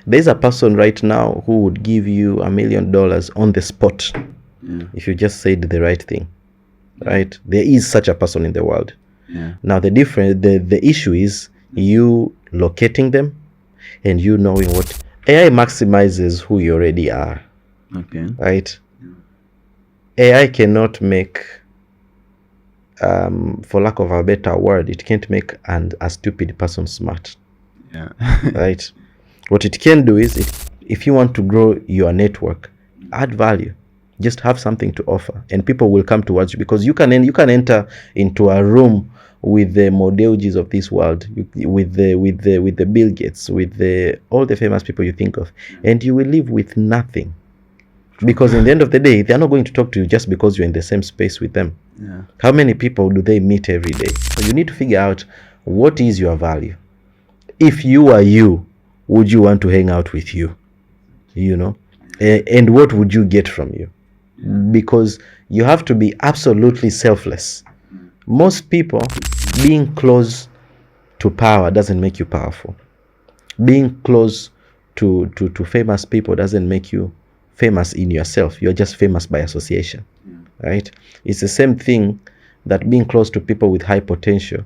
There's a person right now who would give you $1 million on the spot if you just said the right thing, right? There is such a person in the world. Now the issue is you locating them and you knowing what AI maximizes who you already are. Okay. Right? AI cannot make, for lack of a better word, it can't make a stupid person smart. Yeah. Right? What it can do is, if you want to grow your network, add value. Just have something to offer, and people will come towards you, because you can enter into a room with the Dewjis of this world, with the Bill Gates, with all the famous people you think of, and you will live with nothing, because in the end of the day, they are not going to talk to you just because you're in the same space with them. Yeah. How many people do they meet every day? So you need to figure out what is your value. If you are you, would you want to hang out with you? You know, and what would you get from you? Because you have to be absolutely selfless. Most people, being close to power doesn't make you powerful. Being close to famous people doesn't make you famous in yourself. You're just famous by association, right? It's the same thing that being close to people with high potential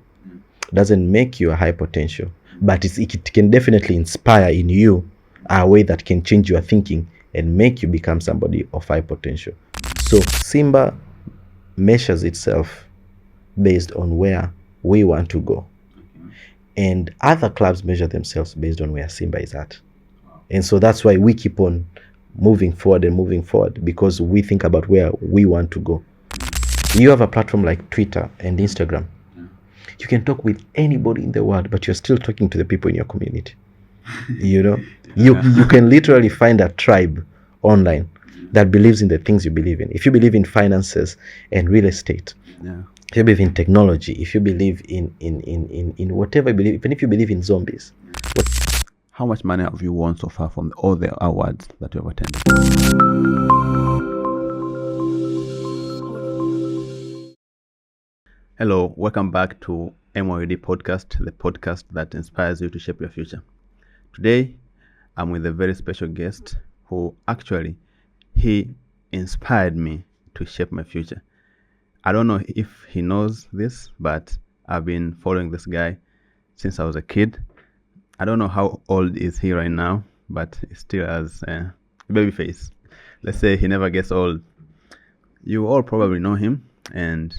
doesn't make you a high potential, but it can definitely inspire in you a way that can change your thinking and make you become somebody of high potential. So Simba measures itself based on where we want to go. And other clubs measure themselves based on where Simba is at. And so that's why we keep on moving forward, because we think about where we want to go. You have a platform like Twitter and Instagram. You can talk with anybody in the world, but you're still talking to the people in your community. You know, you can literally find a tribe online that believes in the things you believe in. If you believe in finances and real estate, if you believe in technology, if you believe in whatever you believe, even if you believe in zombies. How much money have you won so far from all the awards that you have attended? Hello, welcome back to MYOD podcast, the podcast that inspires you to shape your future. Today, I'm with a very special guest who actually, he inspired me to shape my future. I don't know if he knows this, but I've been following this guy since I was a kid. I don't know how old is he right now, but he still has a baby face. Let's say he never gets old. You all probably know him, and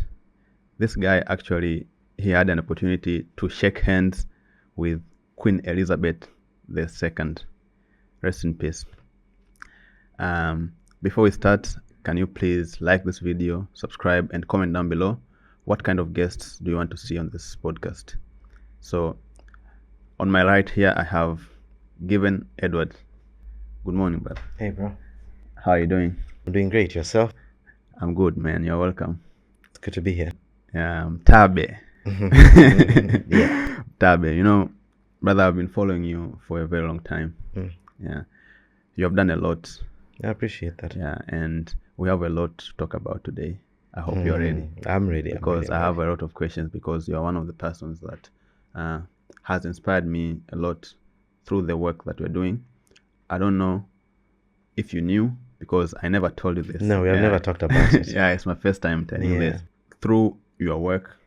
this guy actually, he had an opportunity to shake hands with Queen Elizabeth II. Rest in peace. Before we start, can you please like this video, subscribe, and comment down below what kind of guests do you want to see on this podcast. So on my right here, I have Given Edward. Good morning, brother. Hey, bro. How are you doing? I'm doing great. Yourself? I'm good, man. You're welcome. It's good to be here. Mtabe. Yeah. Mtabe, you know, brother, I've been following you for a very long time. Yeah. You have done a lot. I appreciate that. Yeah, and we have a lot to talk about today. I hope you're ready. I'm ready. Because I have a lot of questions, because you're one of the persons that has inspired me a lot through the work that we're doing. I don't know if you knew, because I never told you this. No, we have never talked about it. Yeah, it's my first time telling you this. Through your work,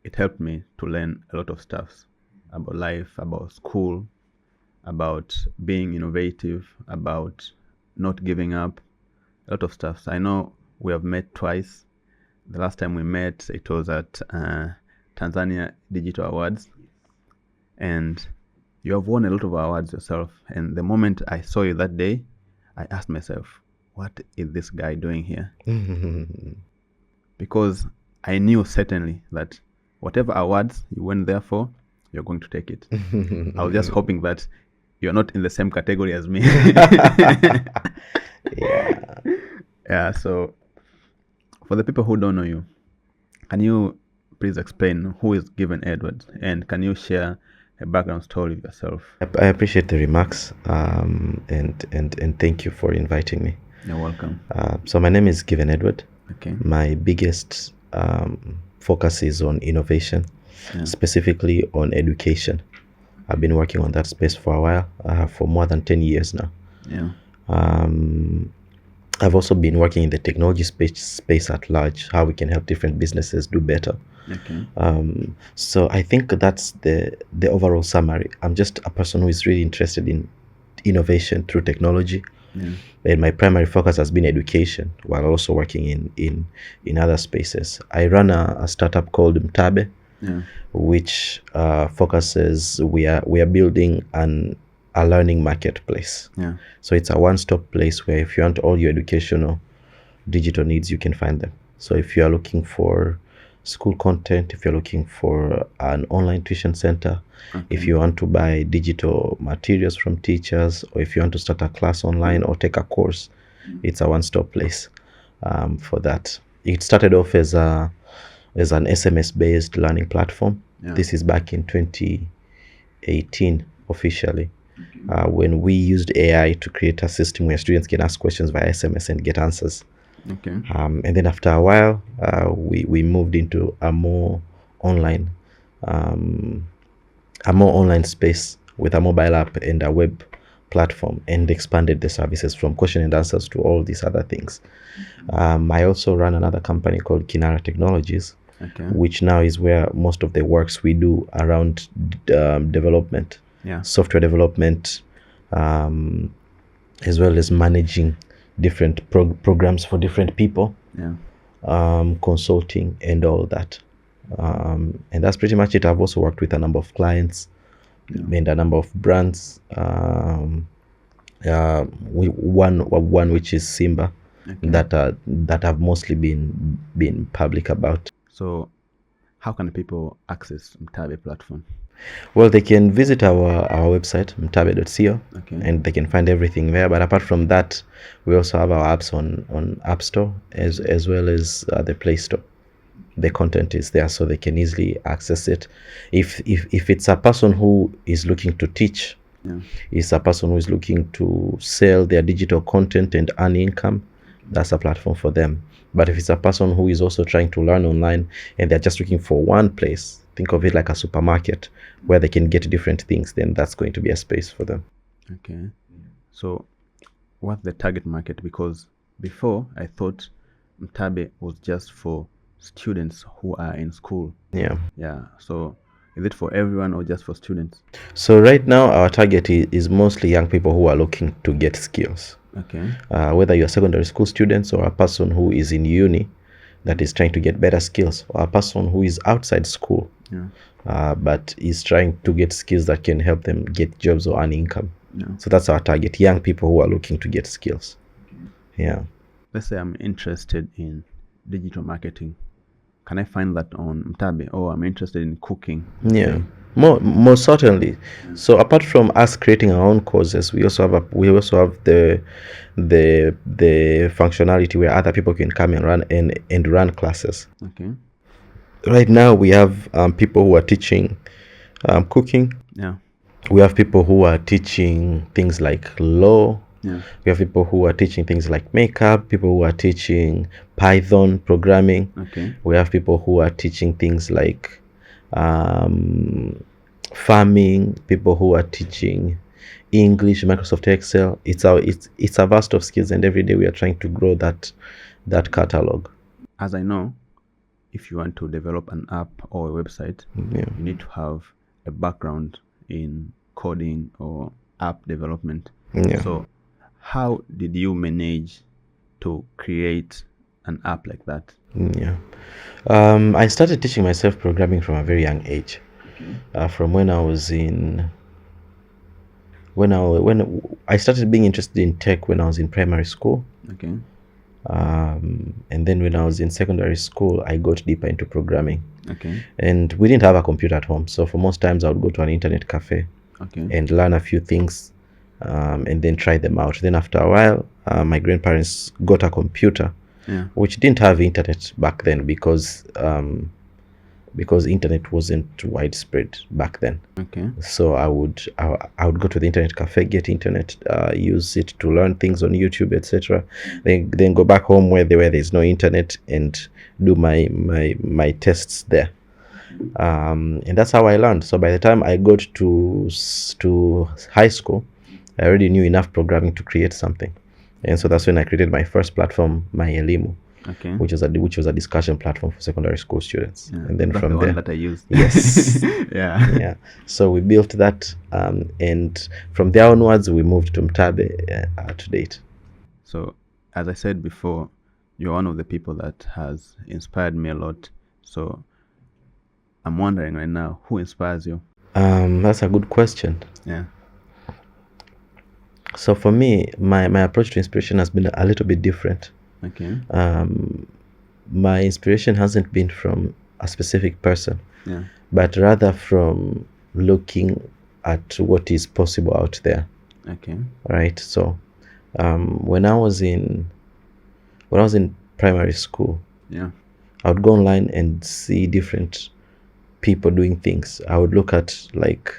it helped me to learn a lot of stuff about life, about school, about being innovative, about not giving up, a lot of stuff. I know we have met twice. The last time we met, it was at Tanzania Digital Awards, and you have won a lot of awards yourself. And the moment I saw you that day, I asked myself, what is this guy doing here? Because I knew certainly that whatever awards you went there for, you're going to take it. I was just hoping that you're not in the same category as me. Yeah, so for the people who don't know you, can you please explain who is Given Edward, and can you share a background story of yourself? I appreciate the remarks, and thank you for inviting me. You're welcome. So my name is Given Edward. Okay. My biggest focus is on innovation, specifically on education. I've been working on that space for a while, for more than 10 years now. Yeah. I've also been working in the technology space at large, how we can help different businesses do better. Okay. So I think that's the overall summary. I'm just a person who is really interested in innovation through technology. Yeah. And my primary focus has been education, while also working in other spaces. I run a startup called Mtabe, Yeah. which focuses, we are building a learning marketplace. Yeah. So it's a one-stop place where if you want all your educational digital needs, you can find them. So if you are looking for school content, if you're looking for an online tuition center, if you want to buy digital materials from teachers, or if you want to start a class online or take a course, it's a one-stop place for that. It started off as an SMS-based learning platform. Yeah. This is back in 2018 officially, when we used AI to create a system where students can ask questions via SMS and get answers. Okay. And then after a while, we moved into a more online space with a mobile app and a web platform, and expanded the services from question and answers to all these other things. I also run another company called Kinara Technologies, Okay. which now is where most of the works we do around development, Yeah. software development, as well as managing different programs for different people, Yeah. consulting and all that. And that's pretty much it. I've also worked with a number of clients and a number of brands. One which is Simba, that have mostly been public about. So, how can people access Mtabe platform? Well, they can visit our website, mtabe.co, Okay. and they can find everything there. But apart from that, we also have our apps on App Store as well as the Play Store. The content is there, so they can easily access it. If it's a person who is looking to teach, is a person who is looking to sell their digital content and earn income, that's a platform for them. But if it's a person who is also trying to learn online and they're just looking for one place, think of it like a supermarket where they can get different things, then that's going to be a space for them. Okay. So, what's the target market? Because before I thought Mtabe was just for students who are in school. Yeah. Yeah. So, is it for everyone or just for students? So right now our target is mostly young people who are looking to get skills. Okay. Whether you're secondary school students or a person who is in uni that is trying to get better skills, or a person who is outside school, but is trying to get skills that can help them get jobs or earn income. So that's our target, young people who are looking to get skills. Yeah. Let's say I'm interested in digital marketing. Can I find that on Mtabe? Or I'm interested in cooking? Yeah. Most certainly. So apart from us creating our own courses, we also have the functionality where other people can come and run classes. Okay. Right now we have people who are teaching cooking. Yeah. We have people who are teaching things like law. Yeah. We have people who are teaching things like makeup, people who are teaching Python programming. Okay. We have people who are teaching things like farming, people who are teaching English, Microsoft Excel. It's a vast of skills, and every day we are trying to grow that catalog. As I know, if you want to develop an app or a website, you need to have a background in coding or app development. So how did you manage to create an app like that? I started teaching myself programming from a very young age. From when I was when I started being interested in tech when I was in primary school. Okay. And then when I was in secondary school, I got deeper into programming. Okay. And we didn't have a computer at home, so for most times I would go to an internet cafe and learn a few things, and then try them out. Then after a while, my grandparents got a computer, which didn't have internet back then because internet wasn't widespread back then. Okay. So I would go to the internet cafe, get internet, use it to learn things on YouTube, etc. Then go back home where there's no internet and do my tests there. And that's how I learned. So by the time I got to high school, I already knew enough programming to create something. And so that's when I created my first platform, My Elimu, Okay. which was a discussion platform for secondary school students. Yeah, And then that's from the one there, that I used. yes, Yeah. yeah. So we built that, and from there onwards, we moved to Mtabe to date. So, as I said before, you're one of the people that has inspired me a lot. So, I'm wondering right now, who inspires you? That's a good question. Yeah. So for me, my approach to inspiration has been a little bit different. Okay. My inspiration hasn't been from a specific person, Yeah. but rather from looking at what is possible out there. Okay. Right. So when I was in primary school, Yeah. I would go online and see different people doing things. I would look at like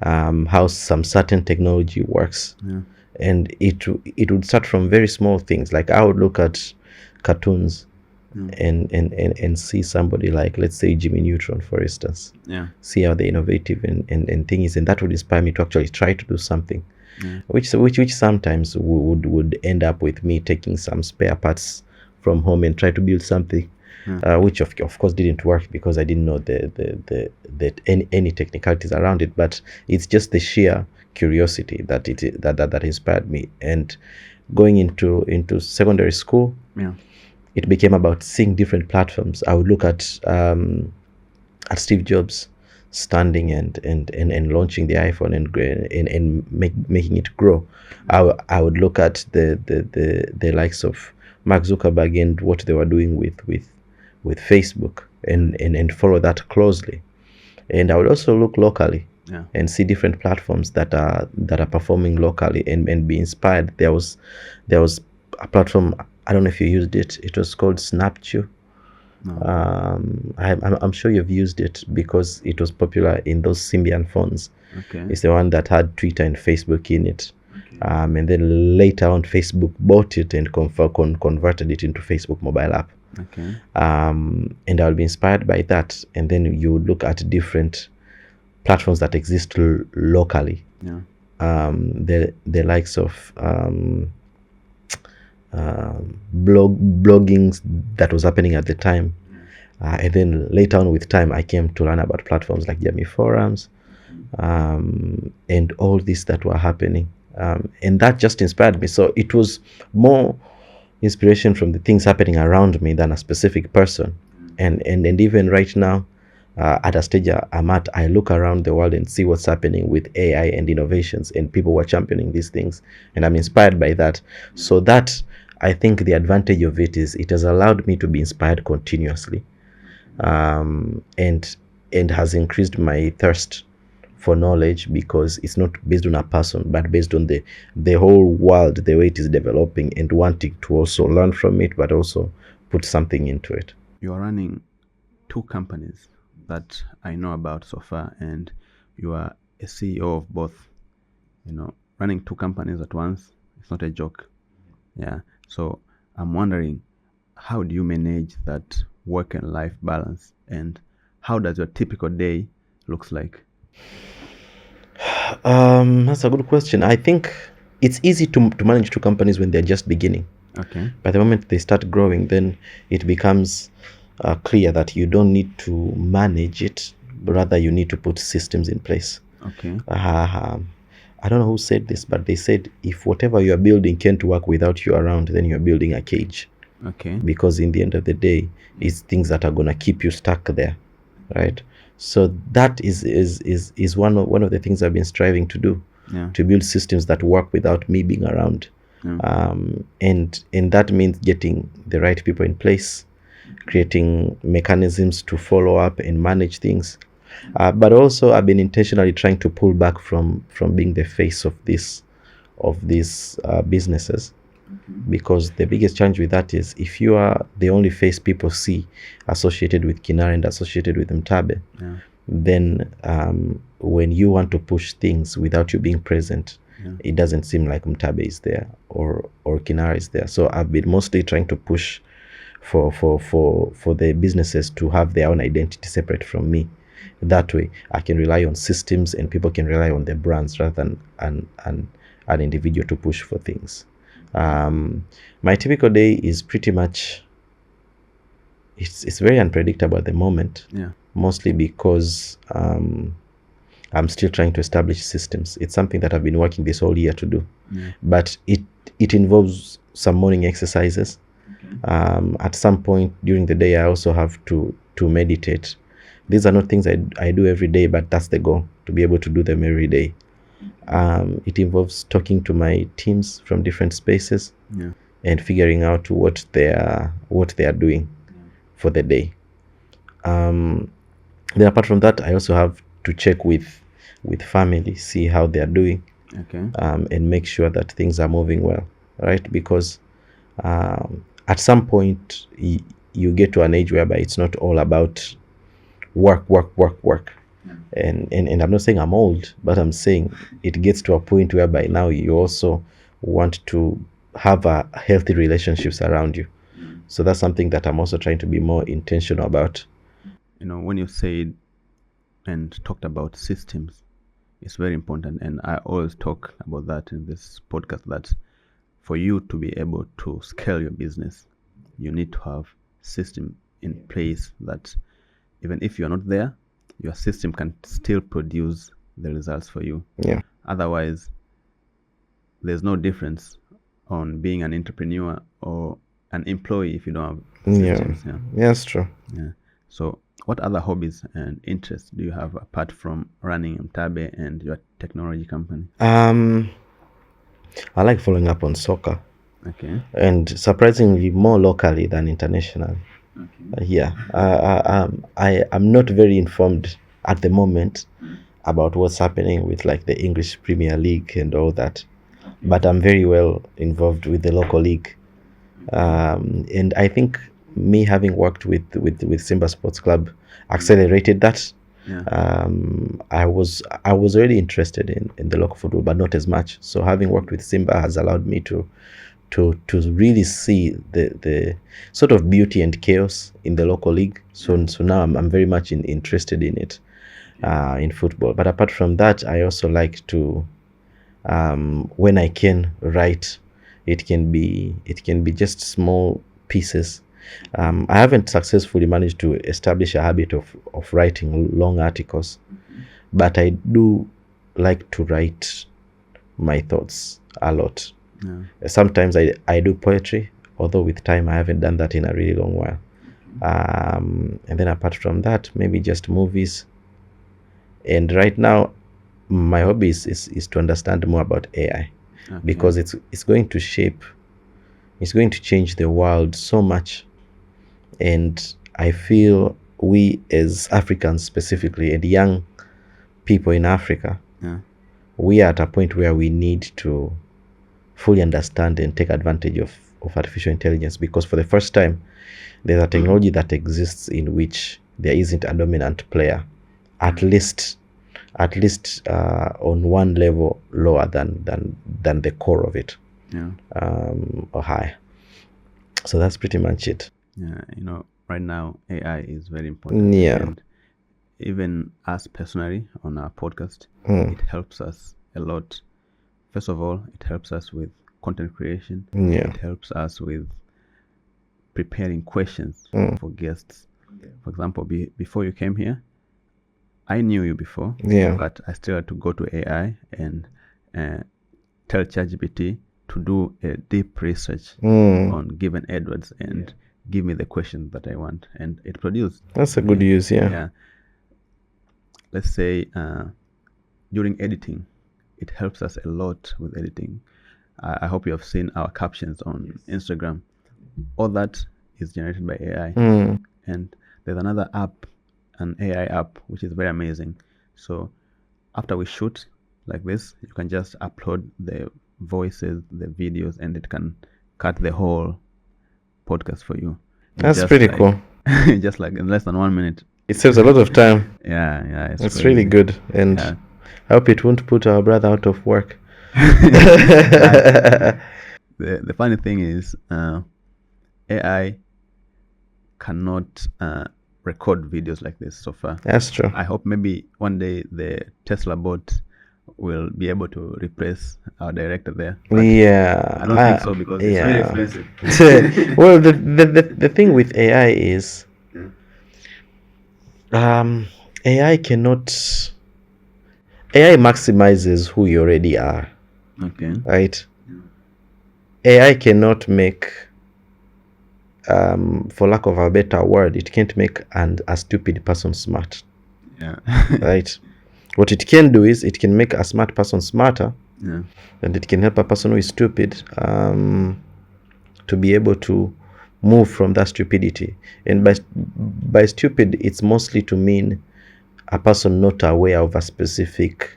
how some certain technology works, Yeah. and it would start from very small things. Like I would look at cartoons and see somebody like, let's say, Jimmy Neutron, for instance. Yeah. See how they're innovative and things, and that would inspire me to actually try to do something. Yeah. Which sometimes would end up with me taking some spare parts from home and try to build something, which of course didn't work because I didn't know the any technicalities around it. But it's just the sheer curiosity that inspired me. And going into secondary school, Yeah. it became about seeing different platforms. I would look at Steve Jobs standing and launching the iPhone and making it grow. I would look at the likes of Mark Zuckerberg and what they were doing with Facebook and follow that closely. And I would also look locally, Yeah. and see different platforms that are performing locally and be inspired. There was a platform, I don't know if you used it. It was called Snapchat. No. I'm sure you've used it because it was popular in those Symbian phones. Okay. It's the one that had Twitter and Facebook in it. And then later on, Facebook bought it and converted it into Facebook mobile app. Okay. And I'll be inspired by that. And then you look at different platforms that exist locally. Yeah. The likes of blogging that was happening at the time. And then later on with time, I came to learn about platforms like Jamii Forums, and all this that were happening. And that just inspired me. So it was more inspiration from the things happening around me than a specific person. And even right now, at a stage I'm at, I look around the world and see what's happening with AI and innovations, and people were championing these things, and I'm inspired by that. So that, I think the advantage of it is it has allowed me to be inspired continuously, and has increased my thirst for knowledge, because it's not based on a person but based on the whole world, the way it is developing, and wanting to also learn from it but also put something into it. You are running 2 companies that I know about so far, and you are a CEO of both. Running 2 companies at once, it's not a joke. Yeah. So I'm wondering, how do you manage that work and life balance, and how does your typical day looks like? That's a good question. I think it's easy to manage 2 companies when they're just beginning. Okay. By the moment they start growing, then it becomes clear that you don't need to manage it, but rather you need to put systems in place. Okay. I don't know who said this, but they said if whatever you are building can't work without you around, then you're building a cage. Okay. Because in the end of the day, it's things that are going to keep you stuck there, right? So that is one of the things I've been striving to do, Yeah. to build systems that work without me being around. Yeah. And that means getting the right people in place, creating mechanisms to follow up and manage things. But also I've been intentionally trying to pull back from being the face of these businesses, because the biggest challenge with that is if you are the only face people see associated with Kinara and associated with Mtabe, Yeah. then when you want to push things without you being present, it doesn't seem like Mtabe is there or Kinara is there. So I've been mostly trying to push for the businesses to have their own identity separate from me. That way I can rely on systems and people can rely on their brands rather than an individual to push for things. My typical day is pretty much, it's very unpredictable at the moment. Yeah. Mostly because I'm still trying to establish systems. It's something that I've been working this whole year to do. Yeah. But it involves some morning exercises. Okay. At some point during the day, I also have to meditate. These are not things I do every day, but that's the goal, to be able to do them every day. It involves talking to my teams from different spaces. Yeah. And figuring out what they are doing for the day. Then apart from that, I also have to check with family, see how they are doing. Okay. And make sure that things are moving well, right? Because at some point you get to an age whereby it's not all about work. And I'm not saying I'm old, but I'm saying it gets to a point whereby now you also want to have a healthy relationships around you. So that's something that I'm also trying to be more intentional about. When you said and talked about systems, it's very important, and I always talk about that in this podcast, that for you to be able to scale your business, you need to have system in place that even if you're not there, your system can still produce the results for you. Yeah. Otherwise, there's no difference on being an entrepreneur or an employee if you don't have systems. Yeah, that's true. Yeah. So what other hobbies and interests do you have apart from running Mtabe and your technology company? I like following up on soccer. Okay. And surprisingly more locally than internationally. Okay. Yeah. I'm not very informed at the moment about what's happening with like the English Premier League and all that, but I'm very well involved with the local league. And I think me having worked with Simba Sports Club accelerated that. Yeah. I was already interested in the local football, but not as much. So having worked with Simba has allowed me to really see the sort of beauty and chaos in the local league. So now I'm very much interested in it, in football. But apart from that, I also like to, when I can write, it can be just small pieces. I haven't successfully managed to establish a habit of writing long articles, but I do like to write my thoughts a lot. Yeah. Sometimes I do poetry, although with time I haven't done that in a really long while. And then apart from that, maybe just movies. And right now, my hobby is to understand more about AI, Okay. because it's going to change the world so much. And I feel we as Africans specifically, and young people in Africa, Yeah. we are at a point where we need to fully understand and take advantage of artificial intelligence, because for the first time there's a technology that exists in which there isn't a dominant player, at least on one level lower than the core of it. Yeah. Or higher. So that's pretty much it. Yeah. Right now AI is very important. Yeah. And even us personally on our podcast, it helps us a lot. First of all, it helps us with content creation. Yeah. It helps us with preparing questions for guests. For example, before you came here, I knew you before, Yeah. but I still had to go to AI and tell ChatGPT to do a deep research on given Edwards and give me the question that I want, and it produced. That's a good use. Yeah. Let's say during editing, it helps us a lot with editing. I hope you have seen our captions on Instagram. All that is generated by AI. And there's another app, an AI app, which is very amazing. So after we shoot like this, you can just upload the voices, the videos, and it can cut the whole podcast for you. That's pretty cool. Just like in less than 1 minute. It saves a lot of time. Yeah, It's crazy. really good, and Yeah. I hope it won't put our brother out of work. The funny thing is, AI cannot record videos like this so far. That's true. I hope maybe one day the Tesla bot will be able to replace our director there. But Yeah, I don't think so because it's very yeah. expensive. Well, the thing with AI is, AI maximizes who you already are, Okay. right? AI cannot make, for lack of a better word, it can't make a stupid person smart, Yeah. right? What it can do is it can make a smart person smarter, Yeah. and it can help a person who is stupid to be able to move from that stupidity. And by stupid, it's mostly to mean a person not aware of a specific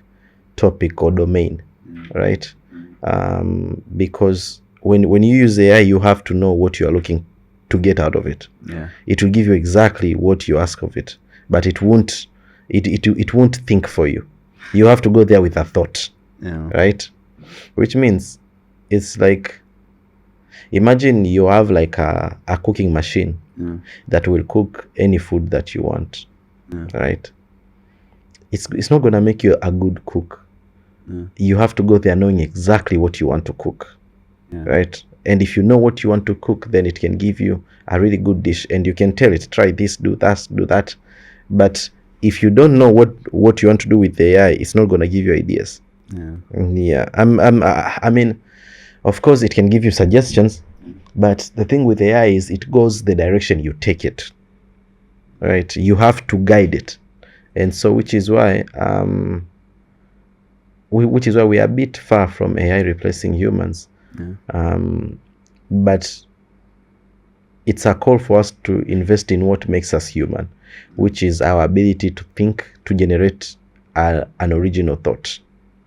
topic or domain, right? Because when you use AI, you have to know what you are looking to get out of it. Yeah. It will give you exactly what you ask of it, but it won't think for you. You have to go there with a thought. Yeah. Right? Which means it's like, imagine you have like a cooking machine that will cook any food that you want. Right? It's not gonna make you a good cook. You have to go there knowing exactly what you want to cook. Right? And if you know what you want to cook, then it can give you a really good dish, and you can tell it, try this, do that. But if you don't know what you want to do with the AI, it's not going to give you ideas. Yeah. I mean, of course, it can give you suggestions, but the thing with AI is it goes the direction you take it. Right? You have to guide it, and so which is why we are a bit far from AI replacing humans. But it's a call for us to invest in what makes us human, which is our ability to think, to generate an original thought,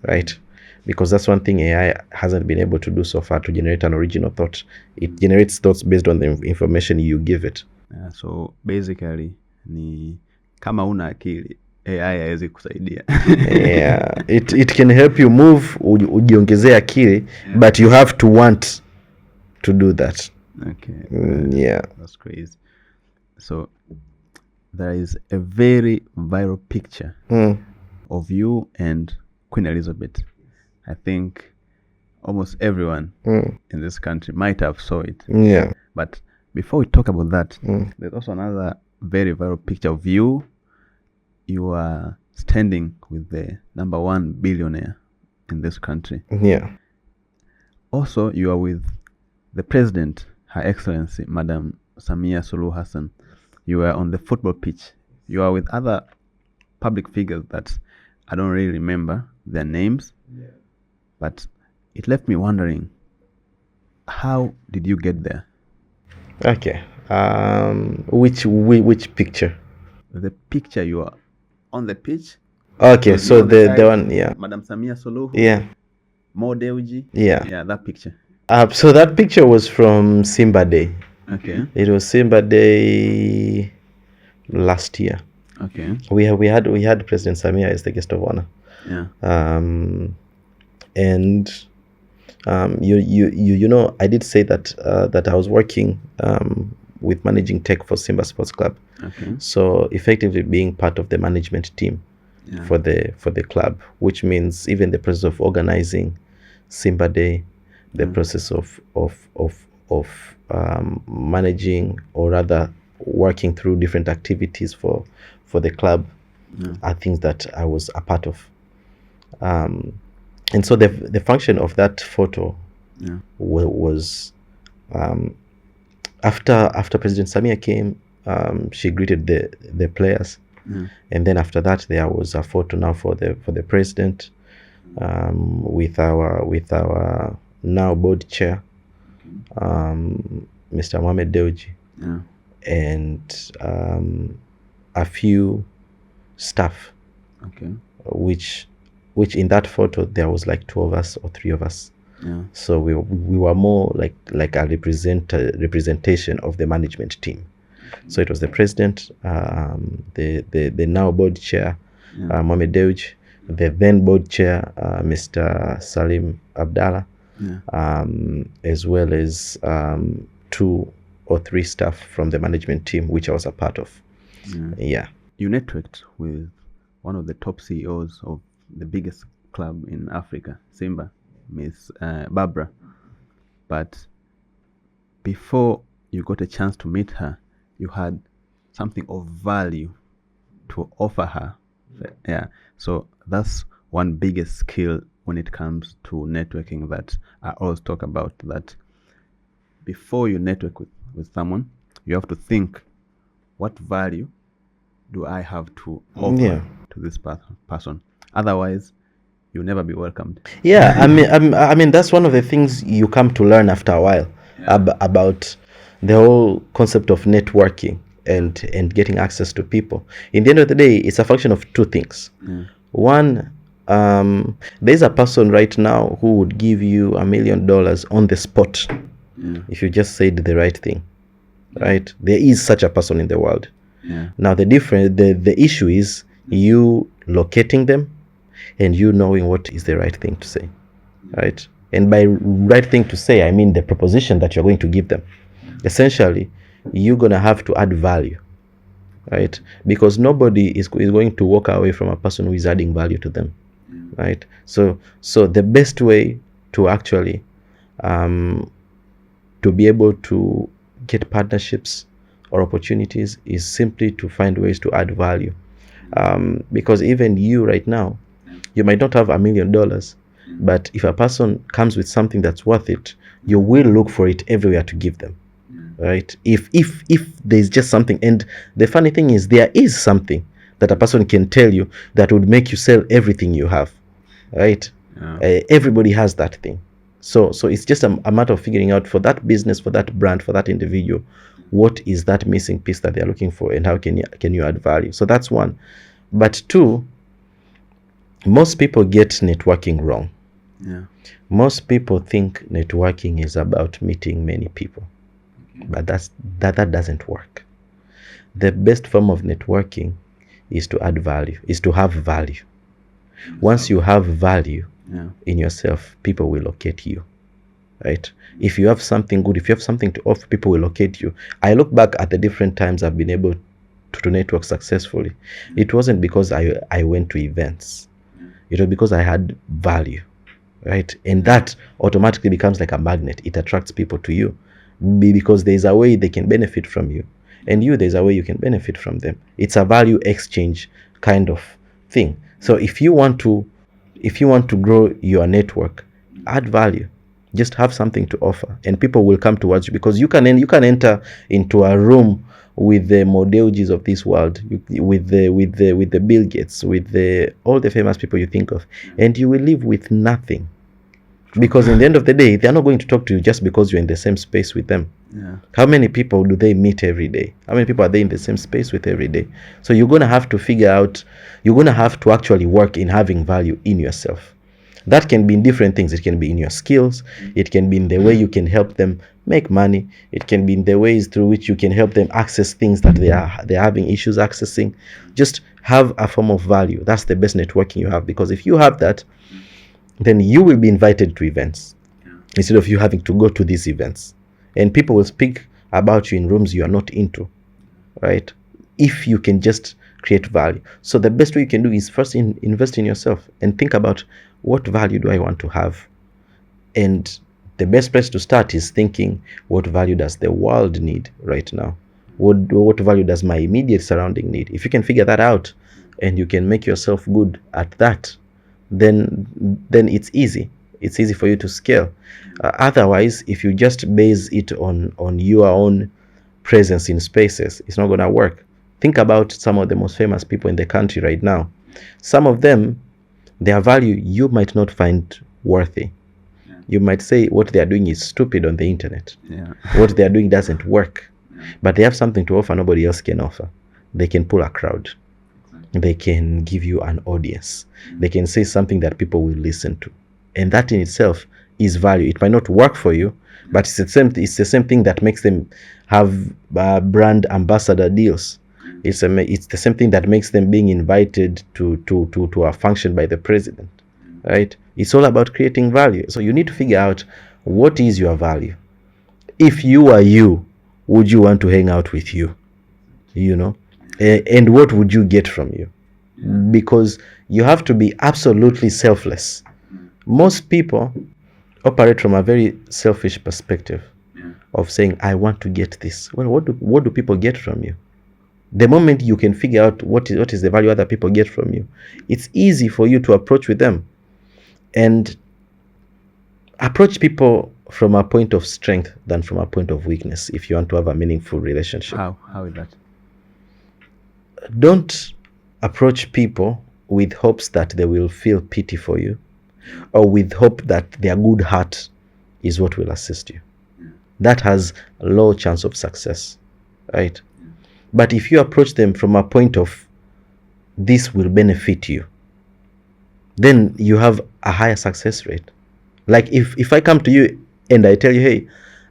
right? Because that's one thing AI hasn't been able to do so far, to generate an original thought. It generates thoughts based on the information you give it. So basically ni kama una akili AI haiwezi kusaidia. Yeah, it can help you move, ujiongezee akili, but you have to want to do that. Okay. Yeah. That's crazy. So there is a very viral picture of you and Queen Elizabeth. I think almost everyone in this country might have saw it. Yeah. But before we talk about that, there's also another very viral picture of you. You are standing with the #1 billionaire in this country. Yeah. Also, you are with the president, Her Excellency, Madam Samia Suluhu Hassan. You are on the football pitch. You are with other public figures that I don't really remember their names. But it left me wondering, how did you get there? Okay. Which picture? The picture you are on the pitch. Okay, so the one, yeah. Madam Samia Suluhu. Yeah. Dewji. Yeah. Yeah, that picture. So that picture was from Simba Day. Okay. It was Simba Day last year. Okay. We had President Samia as the guest of honor. Yeah. And you know, I did say that I was working with managing tech for Simba Sports Club. Okay. So effectively being part of the management team for the club, which means even the process of organizing Simba Day, the process of managing, or rather working through different activities for the club, are things that I was a part of. And so the function of that photo was after President Samia came, she greeted the players, and then after that there was a photo now for the president, with our now board chair, Mr. Mohamed Dewji, and a few staff, which in that photo there was like 2 of us or 3 of us. So we were more like a representation of the management team. So it was the president, the now board chair, Mohamed Dewji, the then board chair, Mr. Salim Abdallah, as well as 2 or 3 staff from the management team, which I was a part of. Yeah. You networked with one of the top CEOs of the biggest club in Africa, Simba, Miss Barbara. But before you got a chance to meet her, you had something of value to offer her. Yeah. So that's one biggest skill when it comes to networking that I always talk about, that before you network with someone, you have to think, what value do I have to offer to this person? Otherwise, you'll never be welcomed. Yeah, I mean that's one of the things you come to learn after a while about the whole concept of networking and getting access to people. In the end of the day, it's a function of 2 things. One, there's a person right now who would give you $1 million on the spot if you just said the right thing. Right? There is such a person in the world. Now the issue is you locating them and you knowing what is the right thing to say, right? And by right thing to say, I mean the proposition that you're going to give them. Essentially, you're going to have to add value, right? Because nobody is going to walk away from a person who is adding value to them, right? So the best way to actually to be able to get partnerships or opportunities is simply to find ways to add value. Because even you right now, you might not have $1 million, but if a person comes with something that's worth it, you will look for it everywhere to give them, right? If there's just something, and the funny thing is there is something that a person can tell you that would make you sell everything you have, right? Everybody has that thing. So it's just a matter of figuring out for that business, for that brand, for that individual, what is that missing piece that they're looking for, and how can you add value? So that's one. But 2, most people get networking wrong. Most people think networking is about meeting many people, but that doesn't work. The best form of networking is to add value, is to have value. Once you have value in yourself, people will locate you, right? If you have something good, if you have something to offer, people will locate you. I look back at the different times I've been able to network successfully. It wasn't because I went to events. It was because I had value, right? And that automatically becomes like a magnet. It attracts people to you because there's a way they can benefit from you, and there's a way you can benefit from them. It's a value exchange kind of thing. So if you want to grow your network, add value. Just have something to offer, and people will come towards you, because you can enter into a room with the Dewjis of this world, with the Bill Gates, with all the famous people you think of, and you will live with nothing, because in the end of the day, they're not going to talk to you just because you're in the same space with them. How many people do they meet every day? How many people are they in the same space with every day? So you're going to have to figure out, you're going to have to actually work in having value in yourself. That can be in different things. It can be in your skills. It can be in the way you can help them make money. It can be in the ways through which you can help them access things that they're having issues accessing. Just have a form of value. That's the best networking you have, because if you have that, then you will be invited to events instead of you having to go to these events, and people will speak about you in rooms you are not into, right? If you can just create value. So the best way you can do is first invest in yourself and think about, what value do I want to have? And the best place to start is thinking, what value does the world need right now? What value does my immediate surrounding need? If you can figure that out and you can make yourself good at that, then it's easy. It's easy for you to scale. Otherwise, if you just base it on your own presence in spaces, it's not going to work. Think about some of the most famous people in the country right now. Some of them, their value you might not find worthy. You might say what they are doing is stupid on the internet. What they are doing doesn't work. But they have something to offer nobody else can offer. They can pull a crowd. They can give you an audience. They can say something that people will listen to. And that in itself is value. It might not work for you, but it's the same thing that makes them have brand ambassador deals. It's the same thing that makes them being invited to a function by the president, right? It's all about creating value. So you need to figure out, what is your value? If you are you, would you want to hang out with you? You know, and what would you get from you? Because you have to be absolutely selfless. Most people operate from a very selfish perspective of saying, I want to get this. Well, what do people get from you? The moment you can figure out what is the value other people get from you, it's easy for you to approach with them and approach people from a point of strength than from a point of weakness if you want to have a meaningful relationship. How is that? Don't approach people with hopes that they will feel pity for you or with hope that their good heart is what will assist you. That has a low chance of success, right? But if you approach them from a point of this will benefit you, then you have a higher success rate. Like if I come to you and I tell you, hey,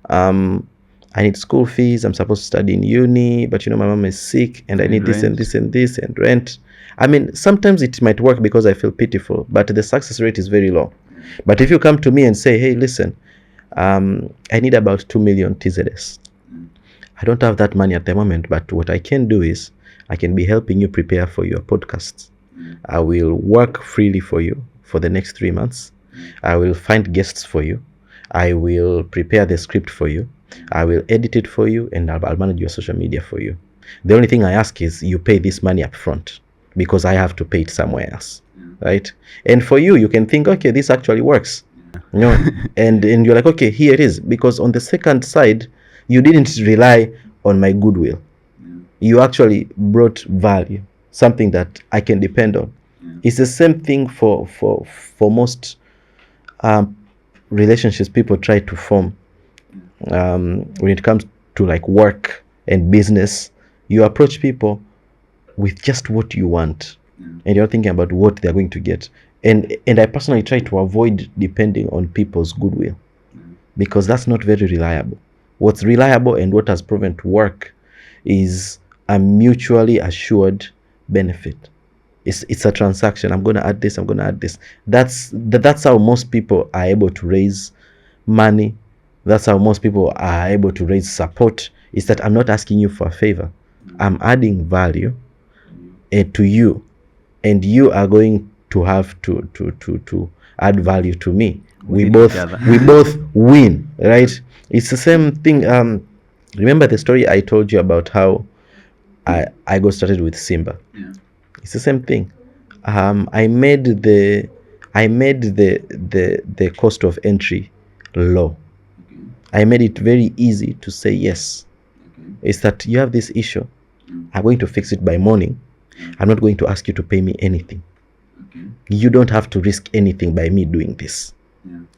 I need school fees, I'm supposed to study in uni, but my mom is sick and I need this and this and this and rent. I mean, sometimes it might work because I feel pitiful, but the success rate is very low. But if you come to me and say, hey, listen, I need about 2 million TZS. I don't have that money at the moment, but what I can do is I can be helping you prepare for your podcasts. I will work freely for you for the next 3 months. I will find guests for you. I will prepare the script for you. I will edit it for you, and I'll manage your social media for you. The only thing I ask is you pay this money up front because I have to pay it somewhere else, right? And for you, you can think, okay, this actually works, and you're like, okay, here it is, because on the second side, you didn't rely on my goodwill. You actually brought value, something that I can depend on. It's the same thing for most relationships people try to form. When it comes to like work and business, you approach people with just what you want, and you're thinking about what they're going to get. And I personally try to avoid depending on people's goodwill because that's not very reliable. What's reliable and what has proven to work is a mutually assured benefit. It's a transaction. I'm going to add this. I'm going to add this. That's how most people are able to raise money. That's how most people are able to raise support. Is that I'm not asking you for a favor. I'm adding value to you, and you are going to have to add value to me. We both win, right? It's the same thing. Remember the story I told you about how I got started with Simba. It's the same thing. I made the cost of entry low. I made it very easy to say yes. It's that you have this issue. I'm going to fix it by morning. I'm not going to ask you to pay me anything. You don't have to risk anything by me doing this.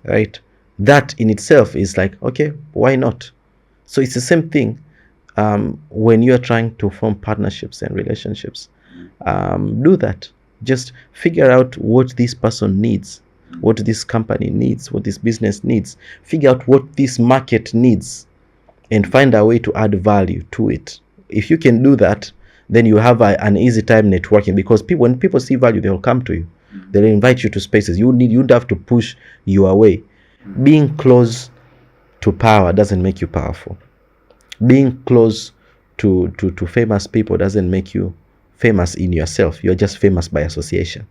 Right? That in itself is like, okay, why not? So it's the same thing when you're trying to form partnerships and relationships. Do that. Just figure out what this person needs, what this company needs, what this business needs. Figure out what this market needs and find a way to add value to it. If you can do that, then you have an easy time networking, because when people see value, they'll come to you. They'll invite you to spaces. You don't have to push your way. Being close to power doesn't make you powerful. Being close to famous people doesn't make you famous in yourself. You're just famous by association,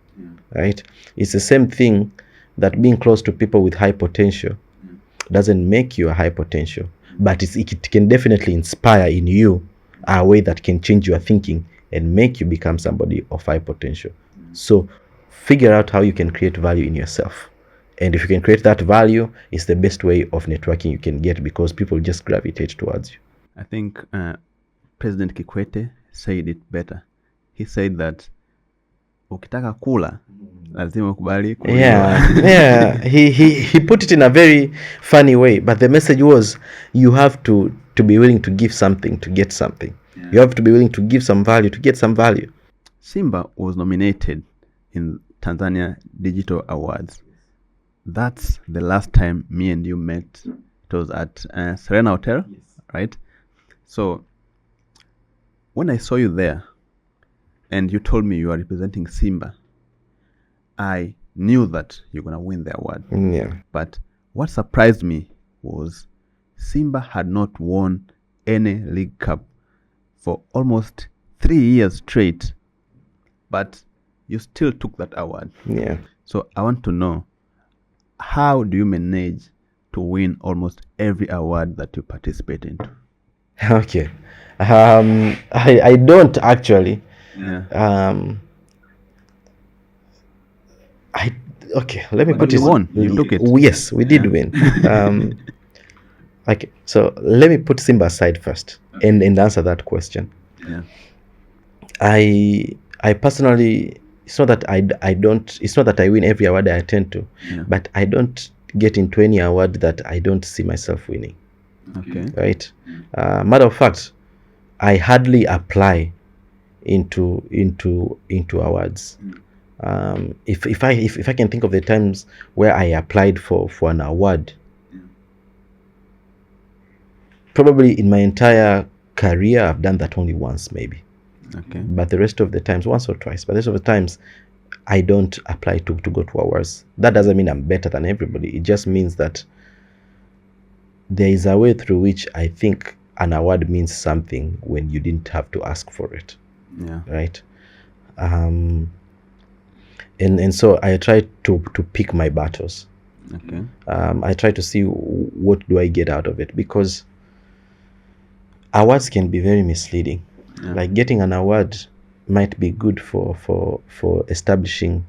right? It's the same thing that being close to people with high potential doesn't make you a high potential, but it can definitely inspire in you a way that can change your thinking and make you become somebody of high potential. So figure out how you can create value in yourself. And if you can create that value, it's the best way of networking you can get, because people just gravitate towards you. I think President Kikwete said it better. He said that ukitaka kula lazima ukubali kuliwa. Yeah. He put it in a very funny way, but the message was you have to be willing to give something to get something. You have to be willing to give some value to get some value. Simba was nominated in Tanzania Digital Awards. That's the last time me and you met. It was at Serena Hotel, right? So when I saw you there and you told me you are representing Simba, I knew that you're going to win the award. Yeah. But what surprised me was Simba had not won any league cup for almost 3 years straight, but you still took that award. Yeah. So I want to know, how do you manage to win almost every award that you participate in? Okay. I don't actually. Yeah. Okay, let me But put you it. won. You took it. Yes, we did win. Okay, so let me put Simba aside first and answer that question. Yeah. I personally, it's not that I don't, it's not that I win every award I attend to, Yeah. but I don't get into any award that I don't see myself winning. Okay. Right? Matter of fact, I hardly apply into awards. If I can think of the times where I applied for an award, probably in my entire career I've done that only once, maybe. Okay. But the rest of the times, once or twice, but the rest of the times I don't apply to go to awards. That doesn't mean I'm better than everybody. It just means that there is a way through which I think an award means something when you didn't have to ask for it. Yeah. Right? And so I try to pick my battles. Okay. I try to see what do I get out of it, because awards can be very misleading. Yeah. Like, getting an award might be good for establishing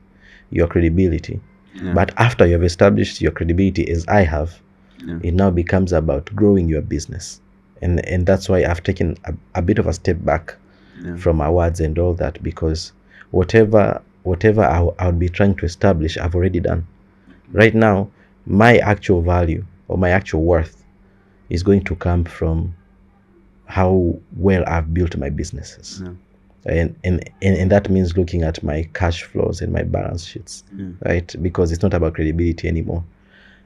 your credibility. Yeah. But after you have established your credibility, as I have, Yeah. it now becomes about growing your business. And that's why I've taken a bit of a step back Yeah. from awards and all that, because whatever I would be trying to establish, I've already done. Right now, my actual value or my actual worth is going to come from how well I've built my businesses. Yeah. And that means looking at my cash flows and my balance sheets, right? Because it's not about credibility anymore.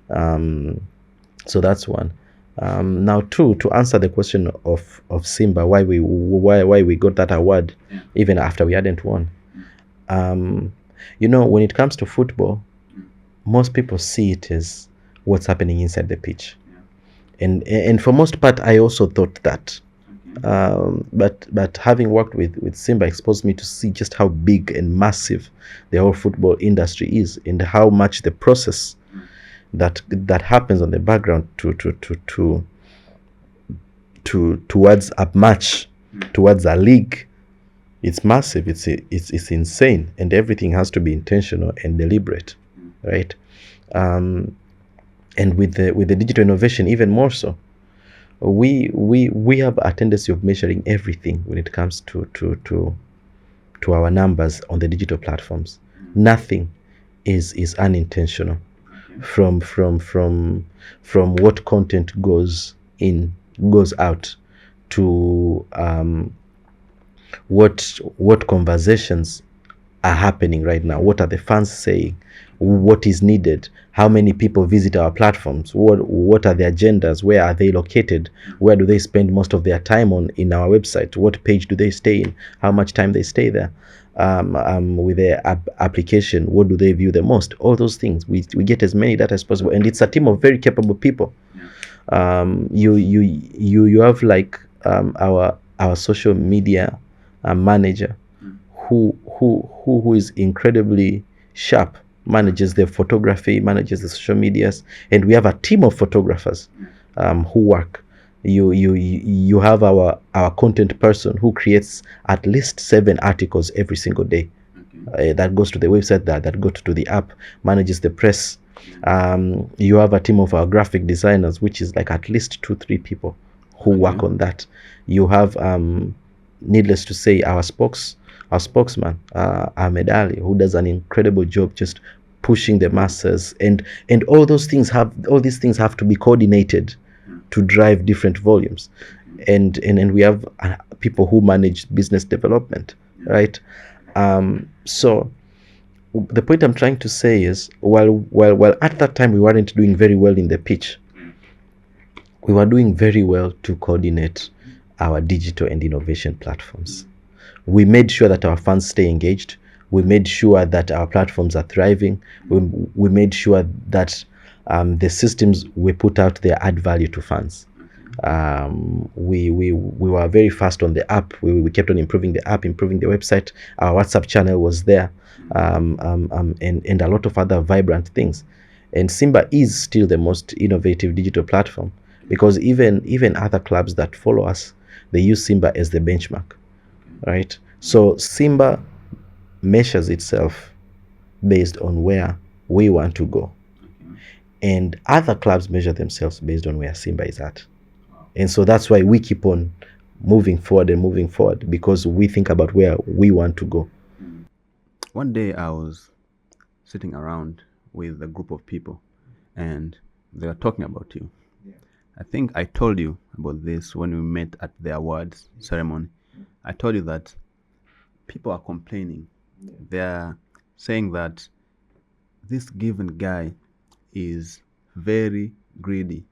So that's one. Now, two, to answer the question of Simba, why we got that award, even after we hadn't won. When it comes to football, most people see it as what's happening inside the pitch, and for most part, I also thought that. But having worked with Simba exposed me to see just how big and massive the whole football industry is, and how much the process that happens on the background towards a match, towards a league. It's massive. It's insane, and everything has to be intentional and deliberate, right? And with the digital innovation, even more so. We have a tendency of measuring everything when it comes to our numbers on the digital platforms. Nothing is unintentional, from what content goes out to what conversations are happening right now. What are the fans saying? What is needed? How many people visit our platforms? What are the agendas? Where are they located? Where do they spend most of their time on in our website? What page do they stay in? How much time they stay there? With their application, what do they view the most? All those things. We get as many data as possible, and it's a team of very capable people. You have like our social media manager who is incredibly sharp, manages the photography, manages the social medias, and we have a team of photographers who work. You have our content person who creates at least 7 articles every single day. That goes to the website, that goes to the app, manages the press. You have a team of our graphic designers, which is like at least 2-3 people who work on that. You have needless to say, our spokesman, Ahmed Ali, who does an incredible job just pushing the masses, and all these things have to be coordinated to drive different volumes, and we have people who manage business development, right? So the point I'm trying to say is, while at that time we weren't doing very well in the pitch, we were doing very well to coordinate our digital and innovation platforms. We made sure that our fans stay engaged. We made sure that our platforms are thriving. We made sure that the systems we put out there add value to fans. We were very fast on the app. We kept on improving the app, improving the website. Our WhatsApp channel was there, and a lot of other vibrant things. And Simba is still the most innovative digital platform, because even other clubs that follow us, they use Simba as the benchmark, right? So Simba measures itself based on where we want to go, and other clubs measure themselves based on where Simba is at. And so that's why we keep on moving forward, because we think about where we want to go. One day I was sitting around with a group of people and they were talking about you. I think I told you about this when we met at the awards ceremony. I told you that people are complaining. They're saying that this given guy is very greedy.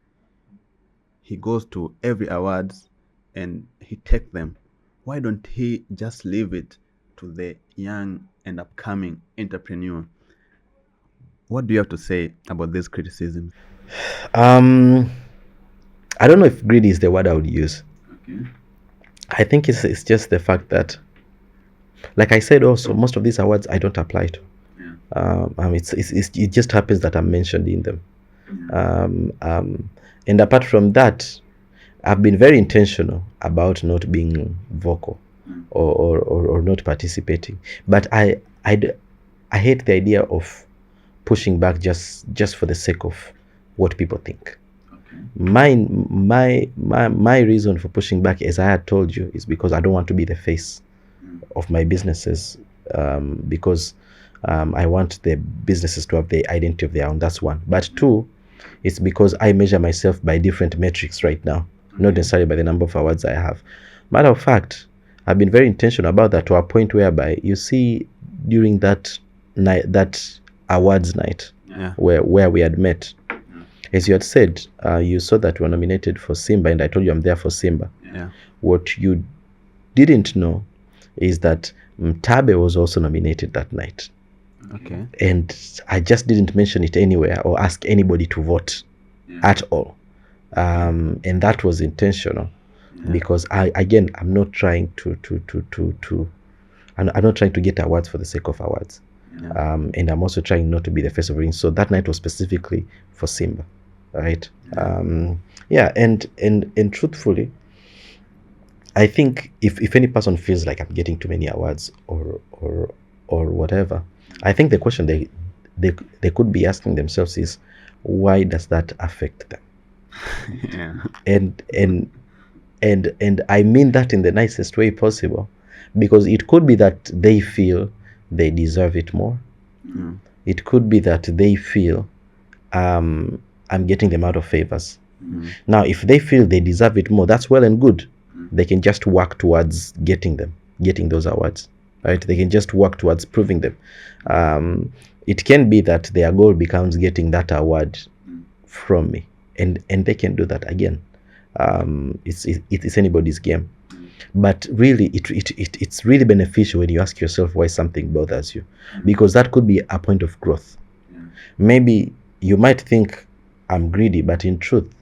He goes to every awards and he takes them. Why don't he just leave it to the young and upcoming entrepreneur? What do you have to say about this criticism? I don't know if greedy is the word I would use. I think it's just the fact that, like I said, also most of these awards I don't apply to. It just happens that I'm mentioned in them. And apart from that, I've been very intentional about not being vocal or not participating. But I hate the idea of pushing back just for the sake of what people think. My reason for pushing back, as I had told you, is because I don't want to be the face of my businesses, because I want the businesses to have the identity of their own. That's one. But two, it's because I measure myself by different metrics right now, not necessarily by the number of awards I have. Matter of fact, I've been very intentional about that, to a point whereby, you see, during that night, that awards night, where we had met, as you had said, you saw that we were nominated for Simba, and I told you I'm there for Simba. What you didn't know is that Mtabe was also nominated that night. And I just didn't mention it anywhere or ask anybody to vote at all. And that was intentional, because I'm not trying I'm not trying to get awards for the sake of awards. And I'm also trying not to be the face of rings. So that night was specifically for Simba, right? And truthfully, I think if any person feels like I'm getting too many awards or whatever, I think the question they could be asking themselves is, why does that affect them? And I mean that in the nicest way possible, because it could be that they feel they deserve it more. It could be that they feel I'm getting them out of favors. Now, if they feel they deserve it more, that's well and good. They can just work towards getting those awards, right? They can just work towards proving them. It can be that their goal becomes getting that award from me, and they can do that again. It's anybody's game. But really, it's really beneficial when you ask yourself why something bothers you, because that could be a point of growth. Maybe you might think I'm greedy, but in truth,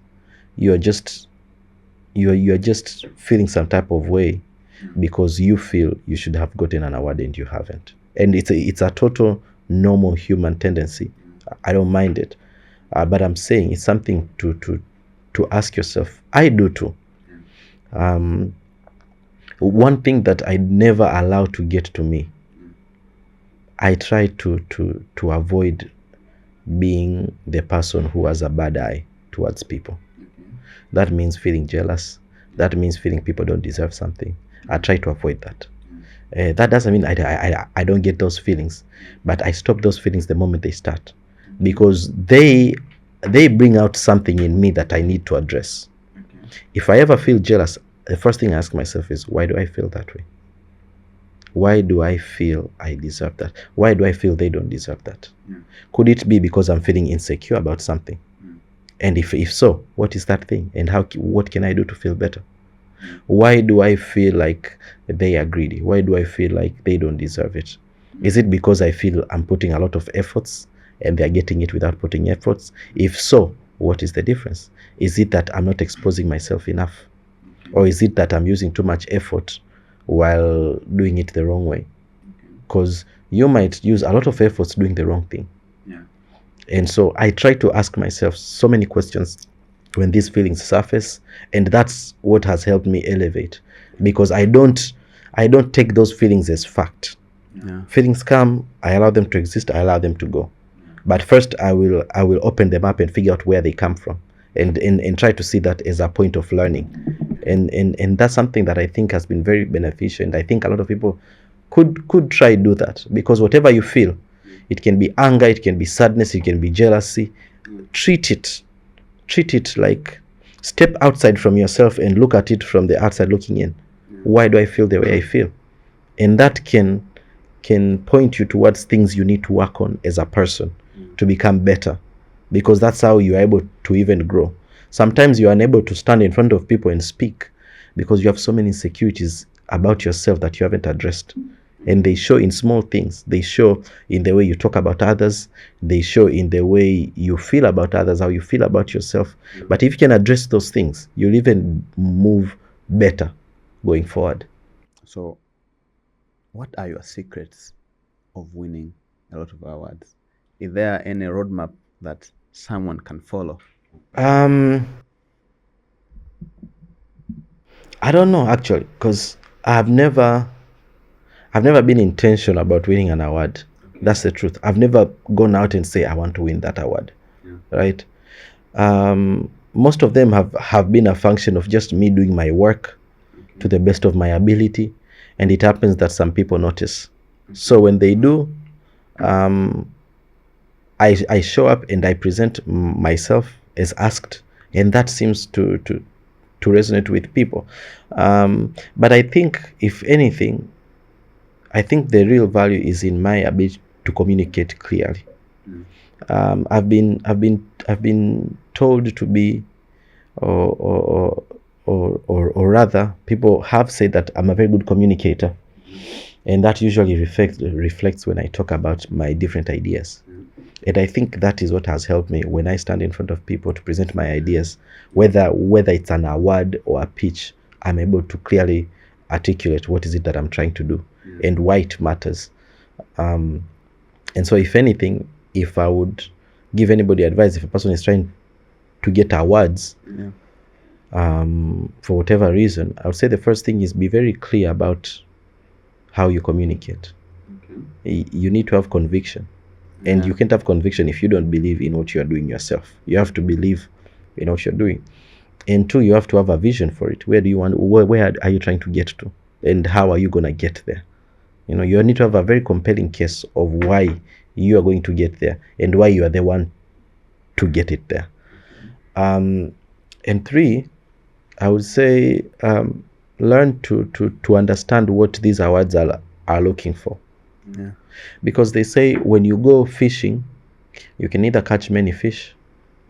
you're just feeling some type of way because you feel you should have gotten an award and you haven't. And it's a total normal human tendency. I don't mind it, but I'm saying it's something to ask yourself. I do too. One thing that I never allow to get to me, I try to avoid being the person who has a bad eye towards people. That means feeling jealous. That means feeling people don't deserve something. I try to avoid that. That doesn't mean I don't get those feelings, but I stop those feelings the moment they start, because they bring out something in me that I need to address. If I ever feel jealous, the first thing I ask myself is, why do I feel that way? Why do I feel I deserve that? Why do I feel they don't deserve that? Could it be because I'm feeling insecure about something? And if so, what is that thing? And what can I do to feel better? Why do I feel like they are greedy? Why do I feel like they don't deserve it? Is it because I feel I'm putting a lot of efforts and they're getting it without putting efforts? If so, what is the difference? Is it that I'm not exposing myself enough? Or is it that I'm using too much effort while doing it the wrong way? Because you might use a lot of efforts doing the wrong thing. And so I try to ask myself so many questions when these feelings surface, and that's what has helped me elevate, because I don't take those feelings as fact. Feelings come, I allow them to exist, I allow them to go. But first I will open them up and figure out where they come from, and try to see that as a point of learning. And that's something that I think has been very beneficial, and I think a lot of people could try do that, because whatever you feel, it can be anger, it can be sadness, it can be jealousy, treat it like, step outside from yourself and look at it from the outside looking in. Why do I feel the way I feel? And that can point you towards things you need to work on as a person to become better, because that's how you're able to even grow. Sometimes you're unable to stand in front of people and speak because you have so many insecurities about yourself that you haven't addressed. And they show in small things. They show in the way you talk about others. They show in the way you feel about others, how you feel about yourself. But if you can address those things, you'll even move better going forward. So, what are your secrets of winning a lot of awards? Is there any roadmap that someone can follow? I don't know, actually, because I've never been intentional about winning an award. That's the truth. I've never gone out and say I want to win that award, right? Most of them have been a function of just me doing my work to the best of my ability, and it happens that some people notice. So when they do, I show up and I present myself as asked, and that seems to resonate with people. But I think, if anything, I think the real value is in my ability to communicate clearly. I've been told to be, or rather, people have said that I'm a very good communicator, and that usually reflects when I talk about my different ideas. And I think that is what has helped me when I stand in front of people to present my ideas, whether it's an award or a pitch. I'm able to clearly articulate what is it that I'm trying to do and why it matters. And so, if anything, if I would give anybody advice, if a person is trying to get awards, for whatever reason, I would say the first thing is be very clear about how you communicate. You need to have conviction. And you can't have conviction if you don't believe in what you're doing yourself. You have to believe in what you're doing. And two, you have to have a vision for it. Where are you trying to get to? And how are you going to get there? You need to have a very compelling case of why you are going to get there and why you are the one to get it there. And three, I would say, learn to understand what these awards are looking for. Because they say when you go fishing, you can either catch many fish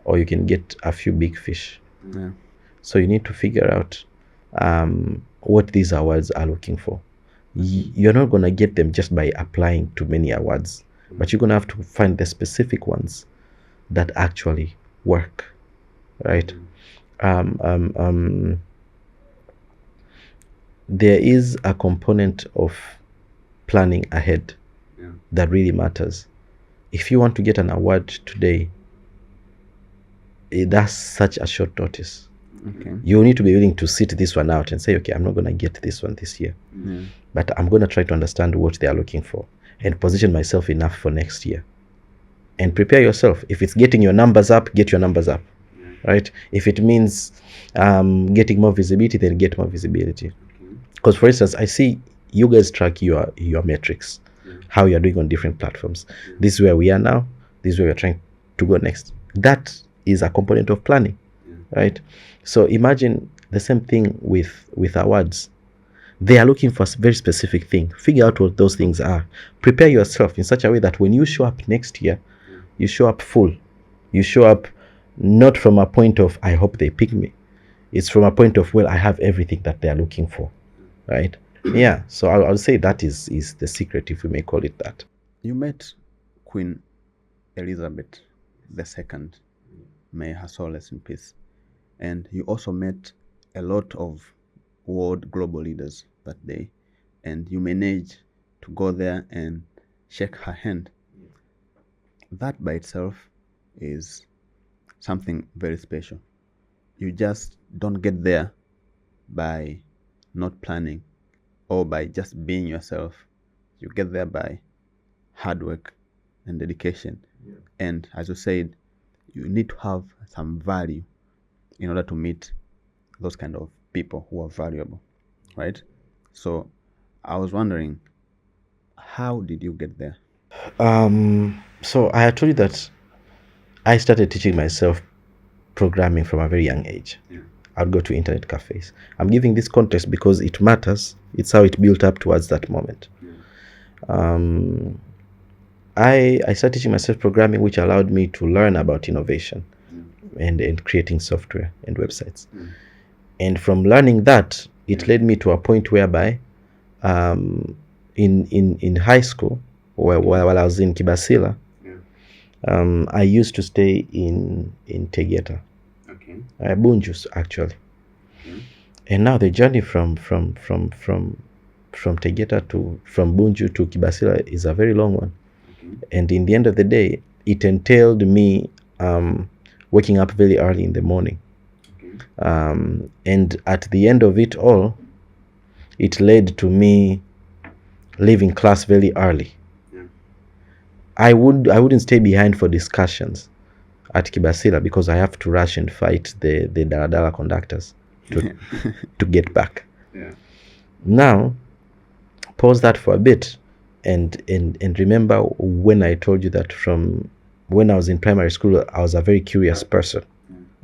or you can get a few big fish. So you need to figure out what these awards are looking for. You're not going to get them just by applying to many awards, but you're going to have to find the specific ones that actually work, right? There is a component of planning ahead that really matters. If you want to get an award today, that's such a short notice. You need to be willing to sit this one out and say, okay, I'm not going to get this one this year, but I'm going to try to understand what they are looking for and position myself enough for next year. And prepare yourself. If it's getting your numbers up, get your numbers up, right? If it means getting more visibility, then get more visibility. Because, for instance, I see you guys track your metrics, how you're doing on different platforms. This is where we are now. This is where we're trying to go next. That is a component of planning, right? So imagine the same thing with awards. They are looking for a very specific thing. Figure out what those things are. Prepare yourself in such a way that when you show up next year, you show up full. You show up not from a point of, I hope they pick me. It's from a point of, well, I have everything that they are looking for, right? Yeah, so I'll say that is the secret, if we may call it that. You met Queen Elizabeth II. may her soul rest in peace. And you also met a lot of world global leaders that day, and you managed to go there and shake her hand. That by itself is something very special. You just don't get there by not planning or by just being yourself. You get there by hard work and dedication. Yeah. And as you said, you need to have some value in order to meet those kind of people who are valuable, right? So I was wondering, how did you get there? So I had told you that I started teaching myself programming from a very young age. Yeah. I'd go to internet cafes. I'm giving this context because it matters. It's how it built up towards that moment. Yeah. I started teaching myself programming, which allowed me to learn about innovation and creating software and websites. And from learning that, it led me to a point whereby in high school, while I was in Kibasila, I used to stay in Tegeta. Okay. Bunju, actually. Okay. And now the journey from Tegeta from Bunju to Kibasila is a very long one. Okay. And in the end of the day, it entailed me waking up very early in the morning. Okay. And at the end of it all, it led to me leaving class very early. Yeah. I wouldn't stay behind for discussions at Kibasila because I have to rush and fight the daladala conductors to get back. Yeah. Now, pause that for a bit and remember when I told you that from when I was in primary school, I was a very curious person,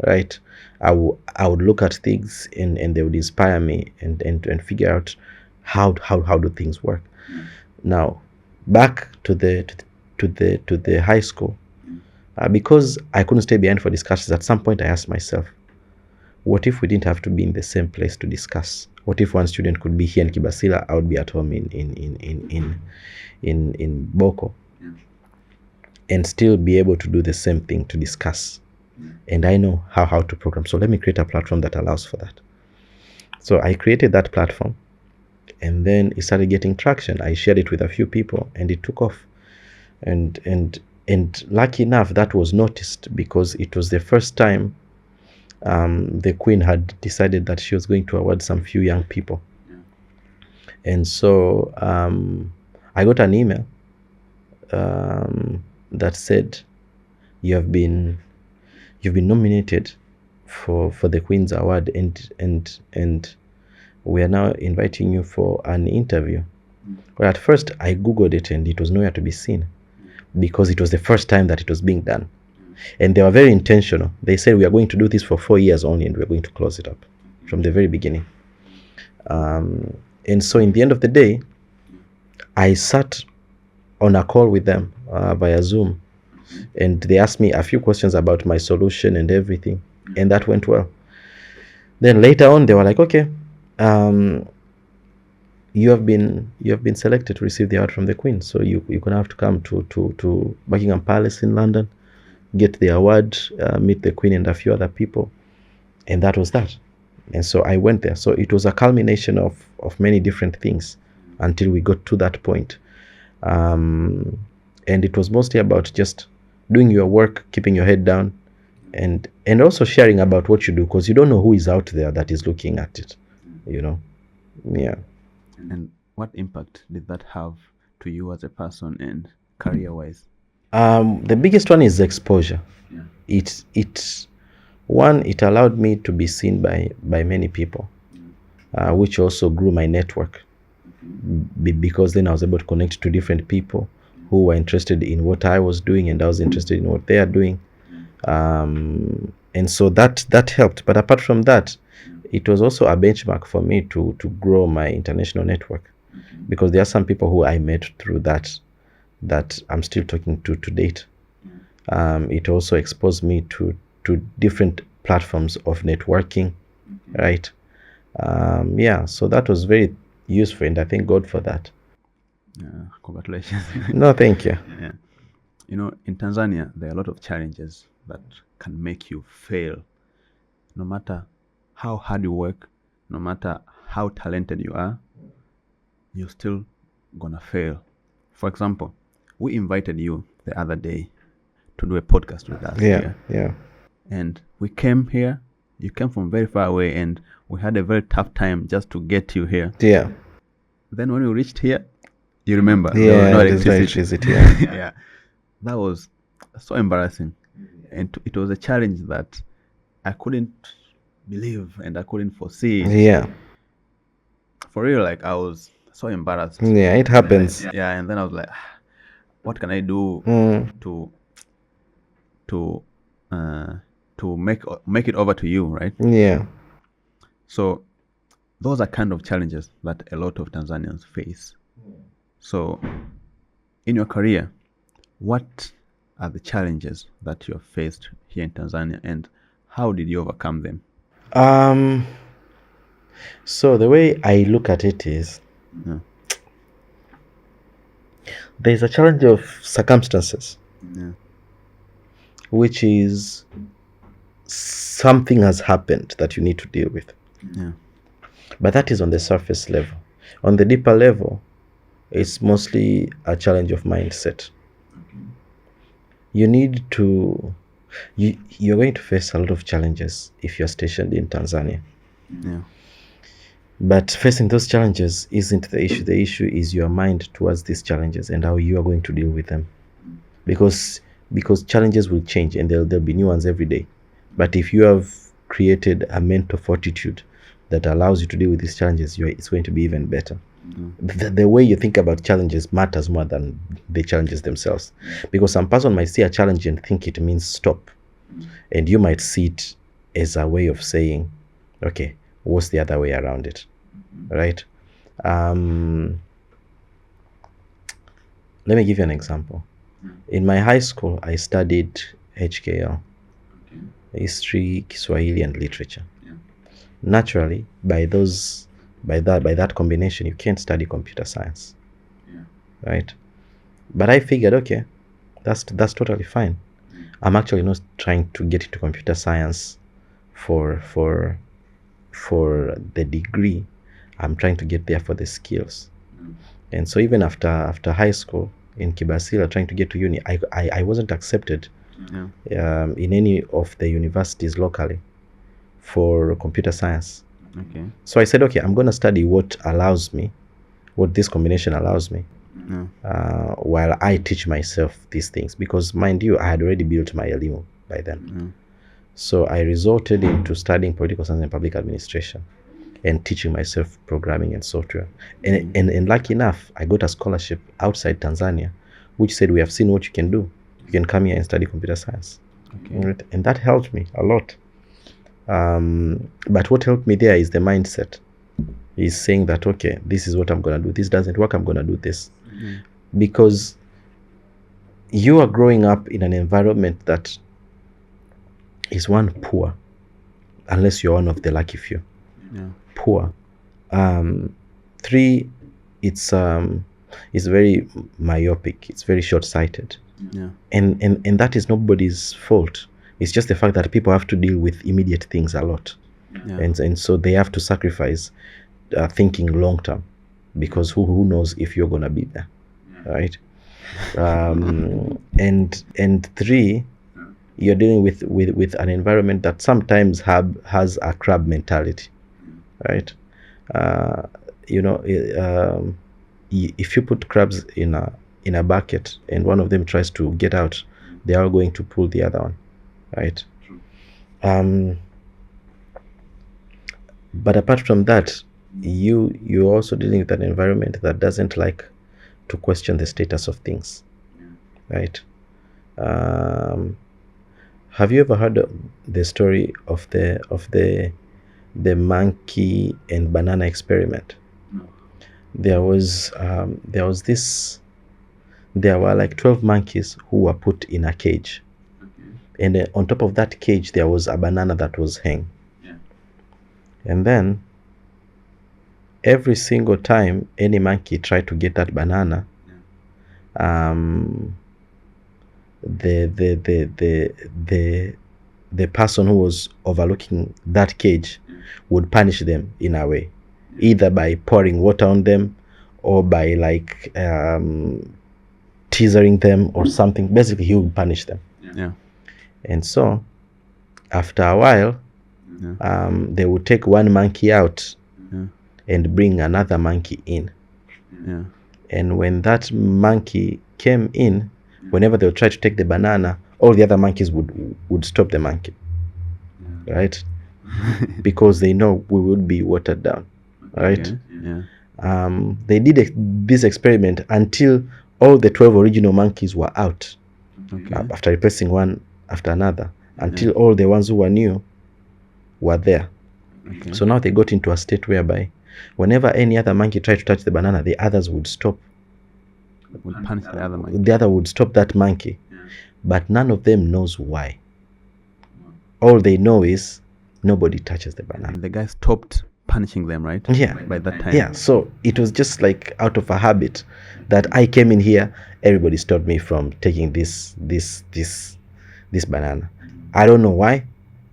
right? I would look at things and they would inspire me and figure out how do things work. Now, back to the high school, because I couldn't stay behind for discussions. At some point, I asked myself, what if we didn't have to be in the same place to discuss? What if one student could be here in Kibasila, I would be at home in Boko, and still be able to do the same thing, to discuss. And I know how to program. So let me create a platform that allows for that. So I created that platform, and then it started getting traction. I shared it with a few people, and it took off. And lucky enough, that was noticed because it was the first time the Queen had decided that she was going to award some few young people. Yeah. And so I got an email that said, you've been nominated for the Queen's Award, and we are now inviting you for an interview. Well, at first I googled it and it was nowhere to be seen because it was the first time that it was being done. And they were very intentional. They said, we are going to do this for 4 years only and we're going to close it up from the very beginning. And so in the end of the day, I sat on a call with them via Zoom, and they asked me a few questions about my solution and everything, and that went well. Then later on, they were like, okay, you have been selected to receive the award from the Queen, so you're gonna have to come to Buckingham Palace in London, get the award, meet the Queen and a few other people. And that was that. And so I went there. So it was a culmination of many different things until we got to that point. And it was mostly about just doing your work, keeping your head down, and also sharing about what you do, because you don't know who is out there that is looking at it, Yeah. And what impact did that have to you as a person and career-wise? The biggest one is exposure. Yeah. It allowed me to be seen by many people, which also grew my network, because then I was able to connect to different people who were interested in what I was doing, and I was interested in what they are doing. And so that helped. But apart from that, it was also a benchmark for me to grow my international network, because there are some people who I met through that I'm still talking to date. It also exposed me to different platforms of networking, right? So that was very useful, and I thank God for that. Congratulations. No, thank you. Yeah. In Tanzania, there are a lot of challenges that can make you fail. No matter how hard you work, no matter how talented you are, you're still gonna fail. For example, we invited you the other day to do a podcast with us Yeah, here. yeah, And we came here. You came from very far away, and we had a very tough time just to get you here. yeah, Then when we reached here, you remember there was yeah. no There's no electricity. electricity. Yeah. Yeah, that was so embarrassing, and it was a challenge that I couldn't believe and I couldn't foresee it. Yeah, For real, like I was so embarrassed. yeah. It happens. Yeah, and then I was like, what can I do Mm, to to to make it over to you, right? yeah. So those are kind of challenges that a lot of Tanzanians face. So in your career, what are the challenges that you have faced here in Tanzania, and how did you overcome them? Um. So the way I look at it is, Yeah. there's a challenge of circumstances, Yeah. which is something has happened that you need to deal with. Yeah. But that is on the surface level. On the deeper level, it's mostly a challenge of mindset. You need to, you're going to face a lot of challenges if you're stationed in Tanzania. Yeah. But facing those challenges isn't the issue. The issue is your mind towards these challenges and how you are going to deal with them. Because challenges will change and there'll be new ones every day. But if you have created a mental fortitude that allows you to deal with these challenges, it's going to be even better. The way you think about challenges matters more than the challenges themselves. Because some person might see a challenge and think it means stop. And you might see it as a way of saying, okay, what's the other way around it? Right? Let me give you an example. In my high school, I studied HKL, history, Kiswahili, and literature. Naturally, by that combination, you can't study computer science, right? But I figured, okay, that's totally fine. I'm actually not trying to get into computer science for the degree. I'm trying to get there for the skills. And so even after high school in Kibasila, trying to get to uni, I wasn't accepted in any of the universities locally for computer science. Okay. So I said, okay, I'm going to study what this combination allows me, while I teach myself these things. Because mind you, I had already built my elimu by then. So I resorted into studying political science and public administration and teaching myself programming and software. And lucky enough, I got a scholarship outside Tanzania, which said, we have seen what you can do. You can come here and study computer science. Okay. And that helped me a lot. But what helped me there is the mindset. Is saying that, okay, this is what I'm going to do. This doesn't work, I'm going to do this. Because you are growing up in an environment that is one, poor, unless you're one of the lucky few. Poor. 3, it's very myopic. It's very short-sighted. And that is nobody's fault. It's just the fact that people have to deal with immediate things a lot. And so they have to sacrifice thinking long term, because who knows if you're gonna be there, right? And 3, you're dealing with an environment that sometimes has a crab mentality, right? If you put crabs in a bucket and one of them tries to get out, they are going to pull the other one, right? But apart from that, you're also dealing with an environment that doesn't like to question the status of things, right? Have you ever heard the story of the monkey and banana experiment? There were like 12 monkeys who were put in a cage, and on top of that cage there was a banana that was hanging. And then every single time any monkey tried to get that banana, the person who was overlooking that cage would punish them in a way, either by pouring water on them or by like teasering them or something. Basically, he would punish them. Yeah. And so after a while, Yeah. they would take one monkey out Yeah. and bring another monkey in. Yeah. And when that monkey came in, whenever they would try to take the banana, all the other monkeys would stop the monkey, right? Because they know we would be watered down, right? Okay. Yeah. They did this experiment until all the 12 original monkeys were out, Okay. after replacing one after another, until all the ones who were new were there. Okay. So now they got into a state whereby whenever any other monkey tried to touch the banana, the others would stop. Would punish the other monkey. The other would stop that monkey, but none of them knows why. All they know is nobody touches the banana. And the guy stopped punishing them, right? Yeah. By that time. Yeah, so it was just like out of a habit that I came in here, everybody stopped me from taking this banana. I don't know why,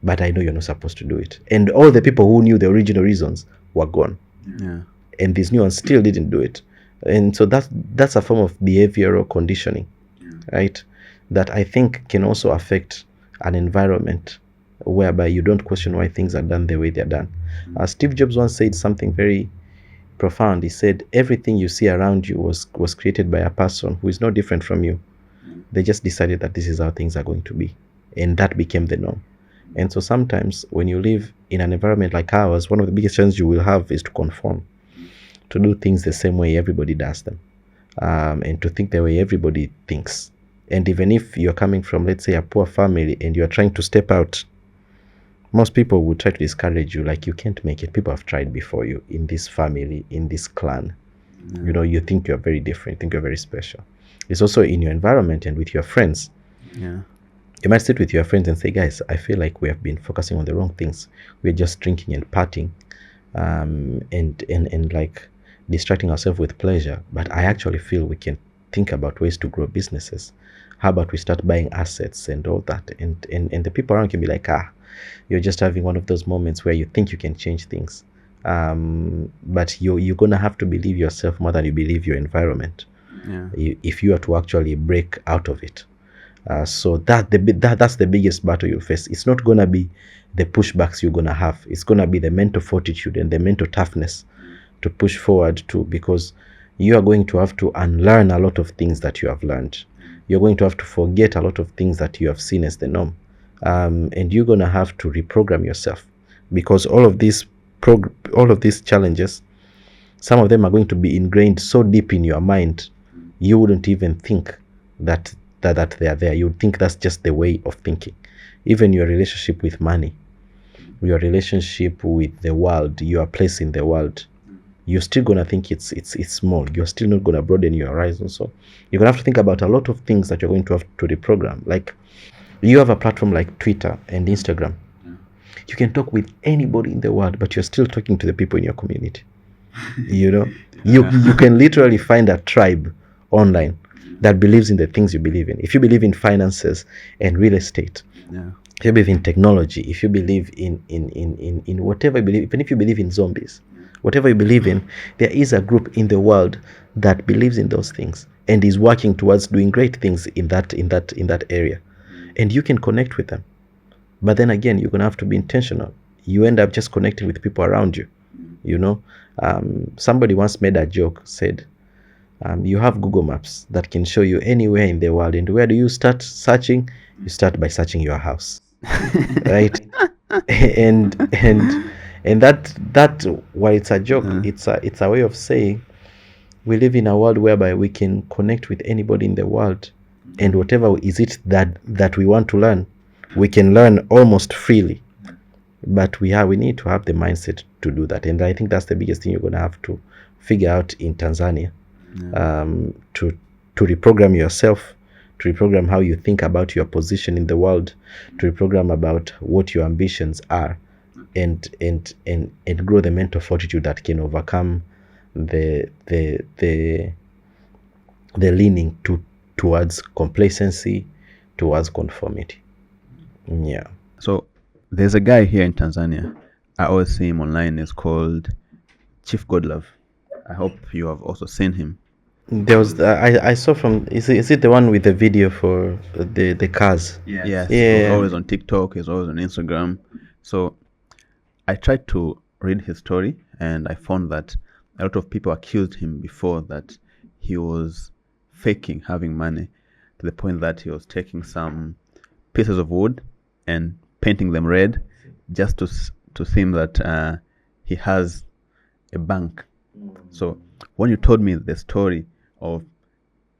but I know you're not supposed to do it. And all the people who knew the original reasons were gone. Yeah. And these new ones still didn't do it. And so that's a form of behavioral conditioning, right? That I think can also affect an environment whereby you don't question why things are done the way they're done. Steve Jobs once said something very profound. He said, everything you see around you was created by a person who is no different from you. They just decided that this is how things are going to be. And that became the norm. And so sometimes when you live in an environment like ours, one of the biggest challenges you will have is to conform, to do things the same way everybody does them, and to think the way everybody thinks. And even if you're coming from, let's say, a poor family and you're trying to step out, most people would try to discourage you, like, you can't make it. People have tried before you in this family, in this clan. You know, you think you're very different, you think you're very special. It's also in your environment and with your friends. Yeah. You might sit with your friends and say, guys, I feel like we have been focusing on the wrong things. We're just drinking and partying, and like distracting ourselves with pleasure. But I actually feel we can think about ways to grow businesses. How about we start buying assets and all that? And the people around can be like, you're just having one of those moments where you think you can change things. But you're going to have to believe yourself more than you believe your environment. Yeah. If you are to actually break out of it. So that's the biggest battle you'll face. It's not going to be the pushbacks you're going to have. It's going to be the mental fortitude and the mental toughness to push forward to, because you are going to have to unlearn a lot of things that you have learned. You're going to have to forget a lot of things that you have seen as the norm. And you're going to have to reprogram yourself, because all of these challenges, some of them are going to be ingrained so deep in your mind, you wouldn't even think that they are there. You would think that's just the way of thinking. Even your relationship with money, your relationship with the world, your place in the world, you're still going to think it's small. You're still not going to broaden your horizon. So you're going to have to think about a lot of things that you're going to have to reprogram. Like, you have a platform like Twitter and Instagram. You can talk with anybody in the world, but you're still talking to the people in your community. You know, you can literally find a tribe online that believes in the things you believe in. If you believe in finances and real estate, if you believe in technology, if you believe in whatever you believe, even if you believe in zombies, whatever you believe in, there is a group in the world that believes in those things and is working towards doing great things in that area. And you can connect with them. But then again, you're going to have to be intentional. You end up just connecting with people around you. You know, somebody once made a joke, said, you have Google Maps that can show you anywhere in the world. And where do you start searching? You start by searching your house, right? and that while it's a joke, it's a way of saying we live in a world whereby we can connect with anybody in the world, and whatever is it that we want to learn, we can learn almost freely. But we need to have the mindset to do that. And I think that's the biggest thing you're going to have to figure out in Tanzania. To reprogram yourself, to reprogram how you think about your position in the world, to reprogram about what your ambitions are, and grow the mental fortitude that can overcome the leaning towards complacency, towards conformity. Yeah. So there's a guy here in Tanzania. I always see him online. It's called Chief Godlove. I hope you have also seen him. There was I saw from is it the one with the video for the cars? Yes, Yeah. he's always on TikTok. He's always on Instagram. So I tried to read his story, and I found that a lot of people accused him before that he was faking having money, to the point that he was taking some pieces of wood and painting them red just to seem that he has a bank. So when you told me the story of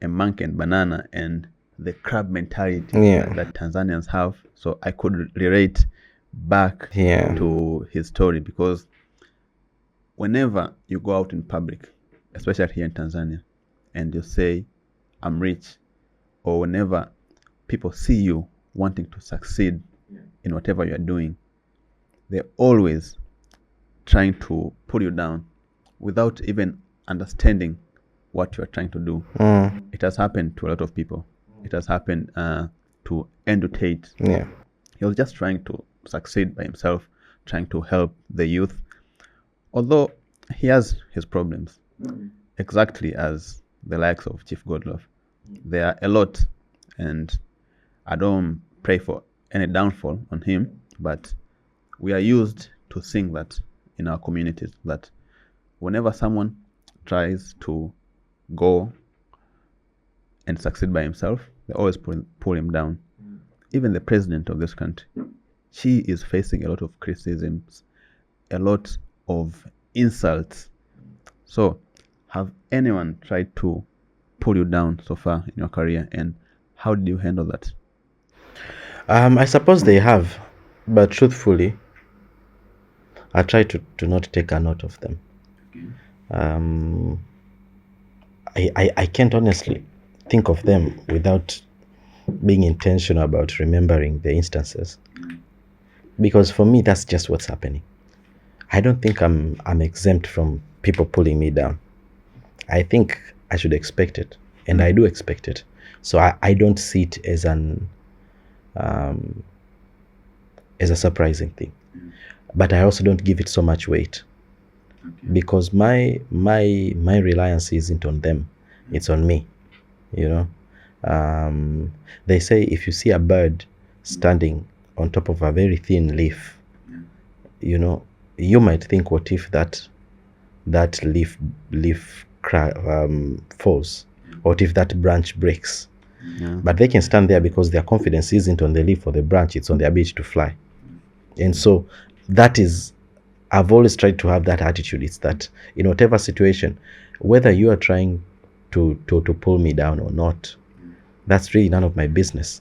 a monkey and banana and the crab mentality Yeah. that Tanzanians have, so I could relate back Yeah. to his story, because whenever you go out in public, especially here in Tanzania, and you say, I'm rich, or whenever people see you wanting to succeed in whatever you're doing, they're always trying to pull you down without even understanding what you're trying to do. It has happened to a lot of people. It has happened to Andrew Tate. Yeah. He was just trying to succeed by himself, trying to help the youth, although he has his problems, exactly as the likes of Chief Godlove. There are a lot, and I don't pray for any downfall on him, but we are used to seeing that in our communities, that whenever someone tries to go and succeed by himself, they always pull him down. Even the president of this country, she is facing a lot of criticisms, a lot of insults. So have anyone tried to pull you down so far in your career, and how did you handle that? I suppose they have, but truthfully, I try to not take a note of them. I can't honestly think of them without being intentional about remembering the instances, because for me that's just what's happening. I don't think I'm exempt from people pulling me down. I think I should expect it, and I do expect it. So I don't see it as a surprising thing, but I also don't give it so much weight, because my reliance isn't on them, it's on me. They say if you see a bird standing on top of a very thin leaf, you might think, what if that leaf falls? What if that branch breaks? But they can stand there because their confidence isn't on the leaf or the branch, it's on the ability to fly. And so that is, I've always tried to have that attitude. It's that in whatever situation, whether you are trying to pull me down or not, that's really none of my business.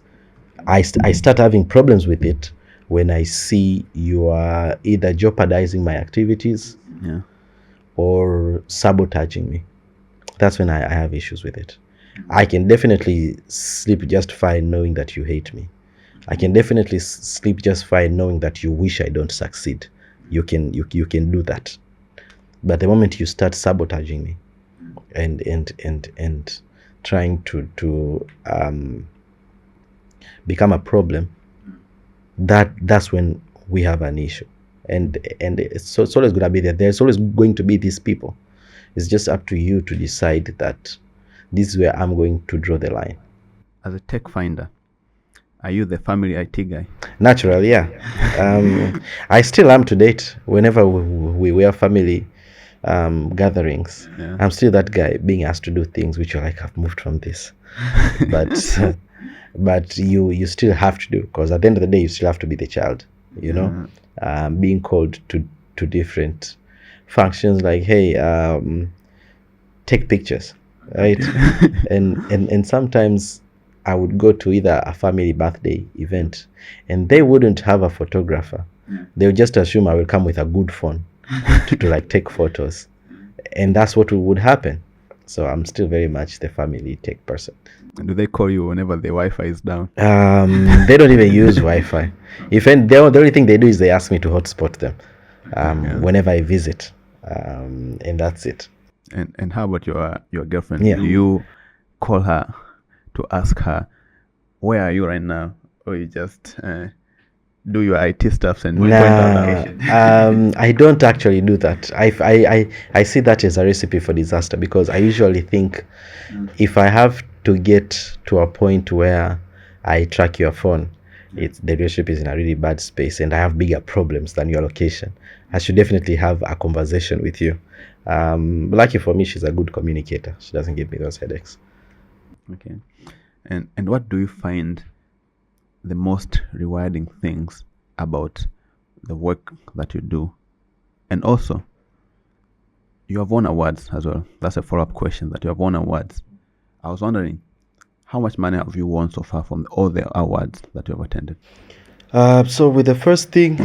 I start having problems with it when I see you are either jeopardizing my activities or sabotaging me. That's when I have issues with it. I can definitely sleep just fine knowing that you hate me. I can definitely sleep just fine knowing that you wish I don't succeed. You can do that. But the moment you start sabotaging me and trying to become a problem, that's when we have an issue. And it's always going to be there. There's always going to be these people. It's just up to you to decide that this is where I'm going to draw the line. As a tech finder, are you the family IT guy? Naturally, yeah. I still am to date. Whenever we were family gatherings, I'm still that guy being asked to do things which you're like, I've moved from this. But you still have to do, because at the end of the day, you still have to be the child, being called to different functions, like, hey, take pictures, right? and sometimes I would go to either a family birthday event and they wouldn't have a photographer. They would just assume I will come with a good phone to like take photos, and that's what would happen. So I'm still very much the family tech person. Do they call you whenever the Wi-Fi is down? They don't even use Wi-Fi. The only thing they do is they ask me to hotspot them whenever I visit, and that's it. And how about your girlfriend? Yeah. Do you call her to ask her where are you right now? Or you just do your IT stuff and point out location? I don't actually do that. I see that as a recipe for disaster, because I usually think if I have to get to a point where I track your phone, the relationship is in a really bad space and I have bigger problems than your location. I should definitely have a conversation with you. Lucky for me, she's a good communicator. She doesn't give me those headaches. Okay. And what do you find the most rewarding things about the work that you do? And also, you have won awards as well. That's a follow-up question, that you have won awards. I was wondering, how much money have you won so far from all the awards that you have attended? So with the first thing,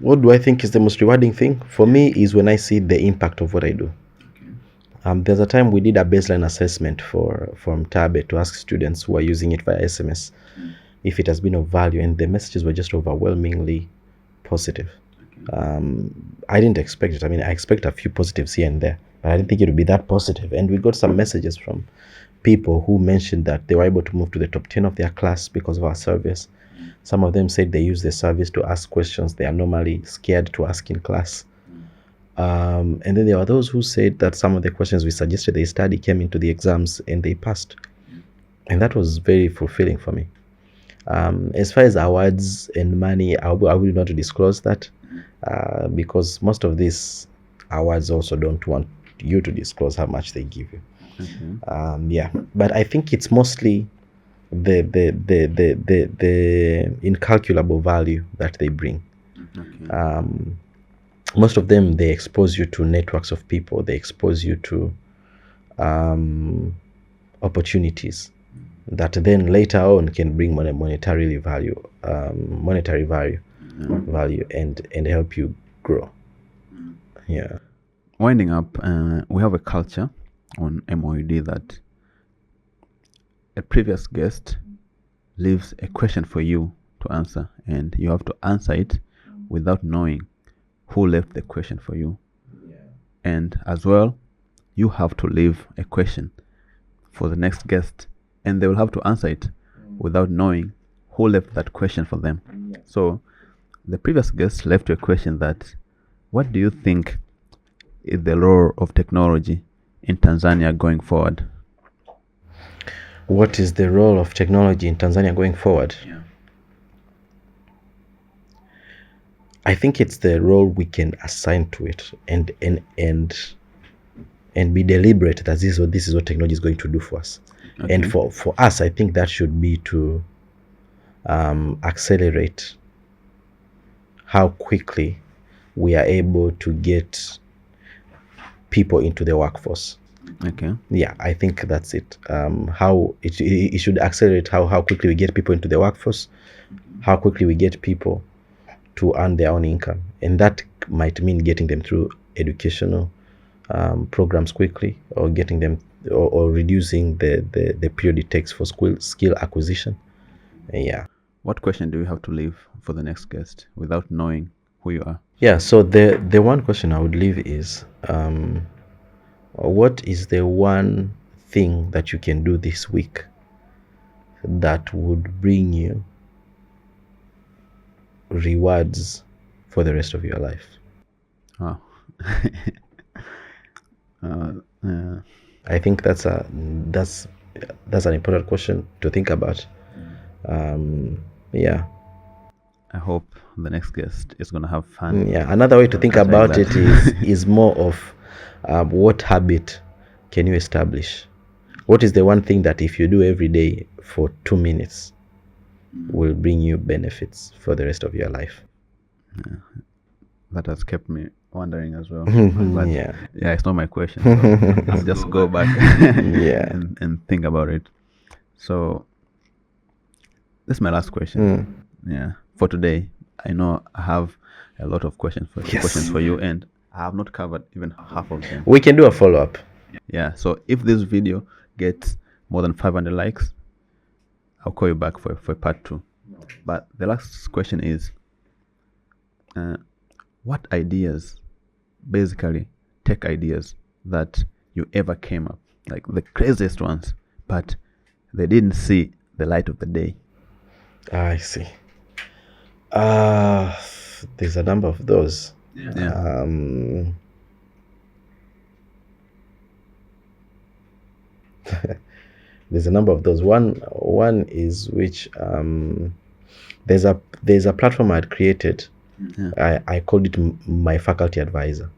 what do I think is the most rewarding thing for me is when I see the impact of what I do. There's a time we did a baseline assessment for Mtabe to ask students who are using it via SMS if it has been of value, and the messages were just overwhelmingly positive. I didn't expect it. I mean, I expect a few positives here and there, but I didn't think it would be that positive. And we got some messages from people who mentioned that they were able to move to the top 10 of their class because of our service. Some of them said they use the service to ask questions they are normally scared to ask in class. And then there were those who said that some of the questions we suggested they study came into the exams and they passed. And that was very fulfilling for me. As far as awards and money, I will not disclose that because most of these awards also don't want you to disclose how much they give you. Yeah, but I think it's mostly the incalculable value that they bring. Most of them, they expose you to networks of people. They expose you to opportunities that then later on can bring monetary value and help you grow. Yeah. Winding up, we have a culture on MYOD that a previous guest leaves a question for you to answer, and you have to answer it without knowing who left the question for you. And as well, you have to leave a question for the next guest, and they will have to answer it without knowing who left that question for them. So the previous guest left you a question that, what do you think is the role of technology in Tanzania going forward? What is the role of technology in Tanzania going forward? I think it's the role we can assign to it and be deliberate that this is what technology is going to do for us. And for us, I think that should be to accelerate how quickly we are able to get people into the workforce. Yeah, I think that's it. How it should accelerate how quickly we get people into the workforce, how quickly we get people to earn their own income, and that might mean getting them through educational programs quickly, or getting them or reducing the period it takes for skill acquisition. Yeah. What question do you have to leave for the next guest without knowing who you are? Yeah, so the one question I would leave is, what is the one thing that you can do this week that would bring you rewards for the rest of your life? Wow. I think that's an important question to think about. Yeah. I hope the next guest is going to have fun. Yeah. Another way to think about it is more of what habit can you establish? What is the one thing that if you do every day for 2 minutes will bring you benefits for the rest of your life? Yeah. That has kept me wondering as well. But yeah, it's not my question. So I'll just go back and think about it. So this is my last question. Yeah, for today. I know I have a lot of questions for you, and I have not covered even half of them. We can do a follow-up. Yeah, so if this video gets more than 500 likes, I'll call you back for part 2. But the last question is, what ideas, basically tech ideas, that you ever came up, like the craziest ones, but they didn't see the light of the day? I see. There's a number of those. Yeah. There's a number of those. One is which there's a platform I had created. Yeah. I called it my faculty advisor.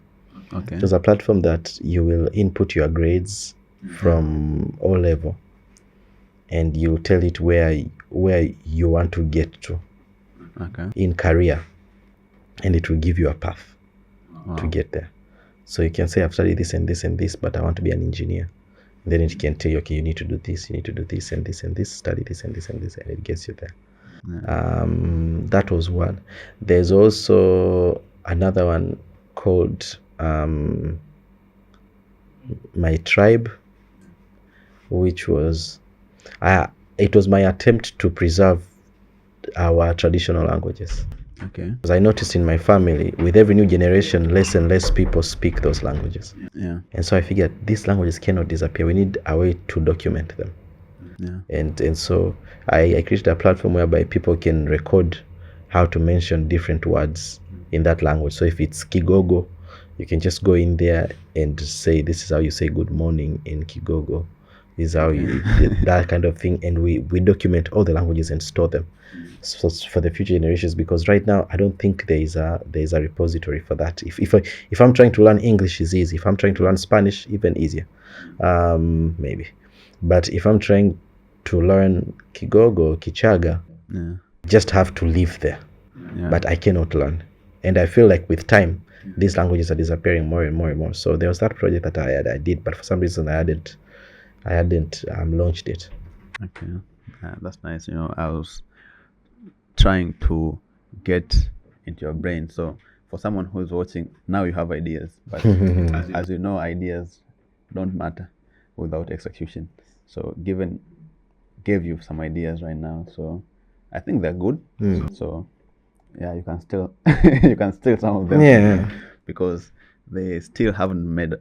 Okay. It was a platform that you will input your grades from O level, and you tell it where you want to get to Okay. in career, and it will give you a path to Wow. get there. So you can say, I've studied this and this and this, but I want to be an engineer. Then it can tell you, okay, you need to do this, you need to do this and this and this, study this and this and this, and it gets you there. Yeah. That was one. There's also another one called My Tribe, which was it was my attempt to preserve our traditional languages. Okay. Because I noticed in my family, with every new generation, less and less people speak those languages. Yeah. And so I figured these languages cannot disappear. We need a way to document them. Yeah. And so I created a platform whereby people can record how to mention different words in that language. So if it's Kigogo, you can just go in there and say, this is how you say good morning in Kigogo. This is how you that kind of thing. And we document all the languages and store them so for the future generations, because right now I don't think there is a repository for that. If I'm trying to learn English, is easy. If I'm trying to learn Spanish, even easier, maybe. But if I'm trying to learn Kigogo, Kichaga, Yeah. just have to live there. Yeah. But I cannot learn. And I feel like with time, these languages are disappearing more and more and more. So there was that project that I did, but for some reason I hadn't launched it. Okay. That's nice. I was trying to get into your brain. So for someone who's watching, now you have ideas, but as you know, ideas don't matter without execution. So gave you some ideas right now. So I think they're good. So yeah, you can still you can steal some of them. Yeah. Because they still haven't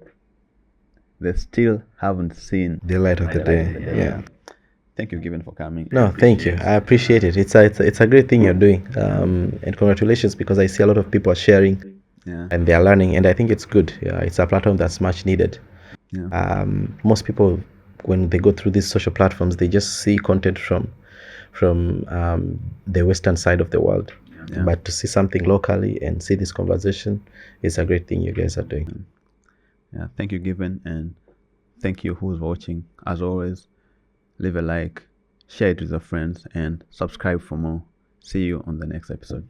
seen The light of the day. Yeah. Thank you, Given, for coming. No, thank you. I appreciate it. It's a great thing you're doing. And congratulations, because I see a lot of people are sharing Yeah. and they are learning, and I think it's good. Yeah, it's a platform that's much needed. Yeah. Most people, when they go through these social platforms, they just see content from the Western side of the world. Yeah. But to see something locally and see this conversation is a great thing you guys are doing. Yeah. Thank you, Given, and thank you who's watching. As always, leave a like, share it with your friends, and subscribe for more. See you on the next episode.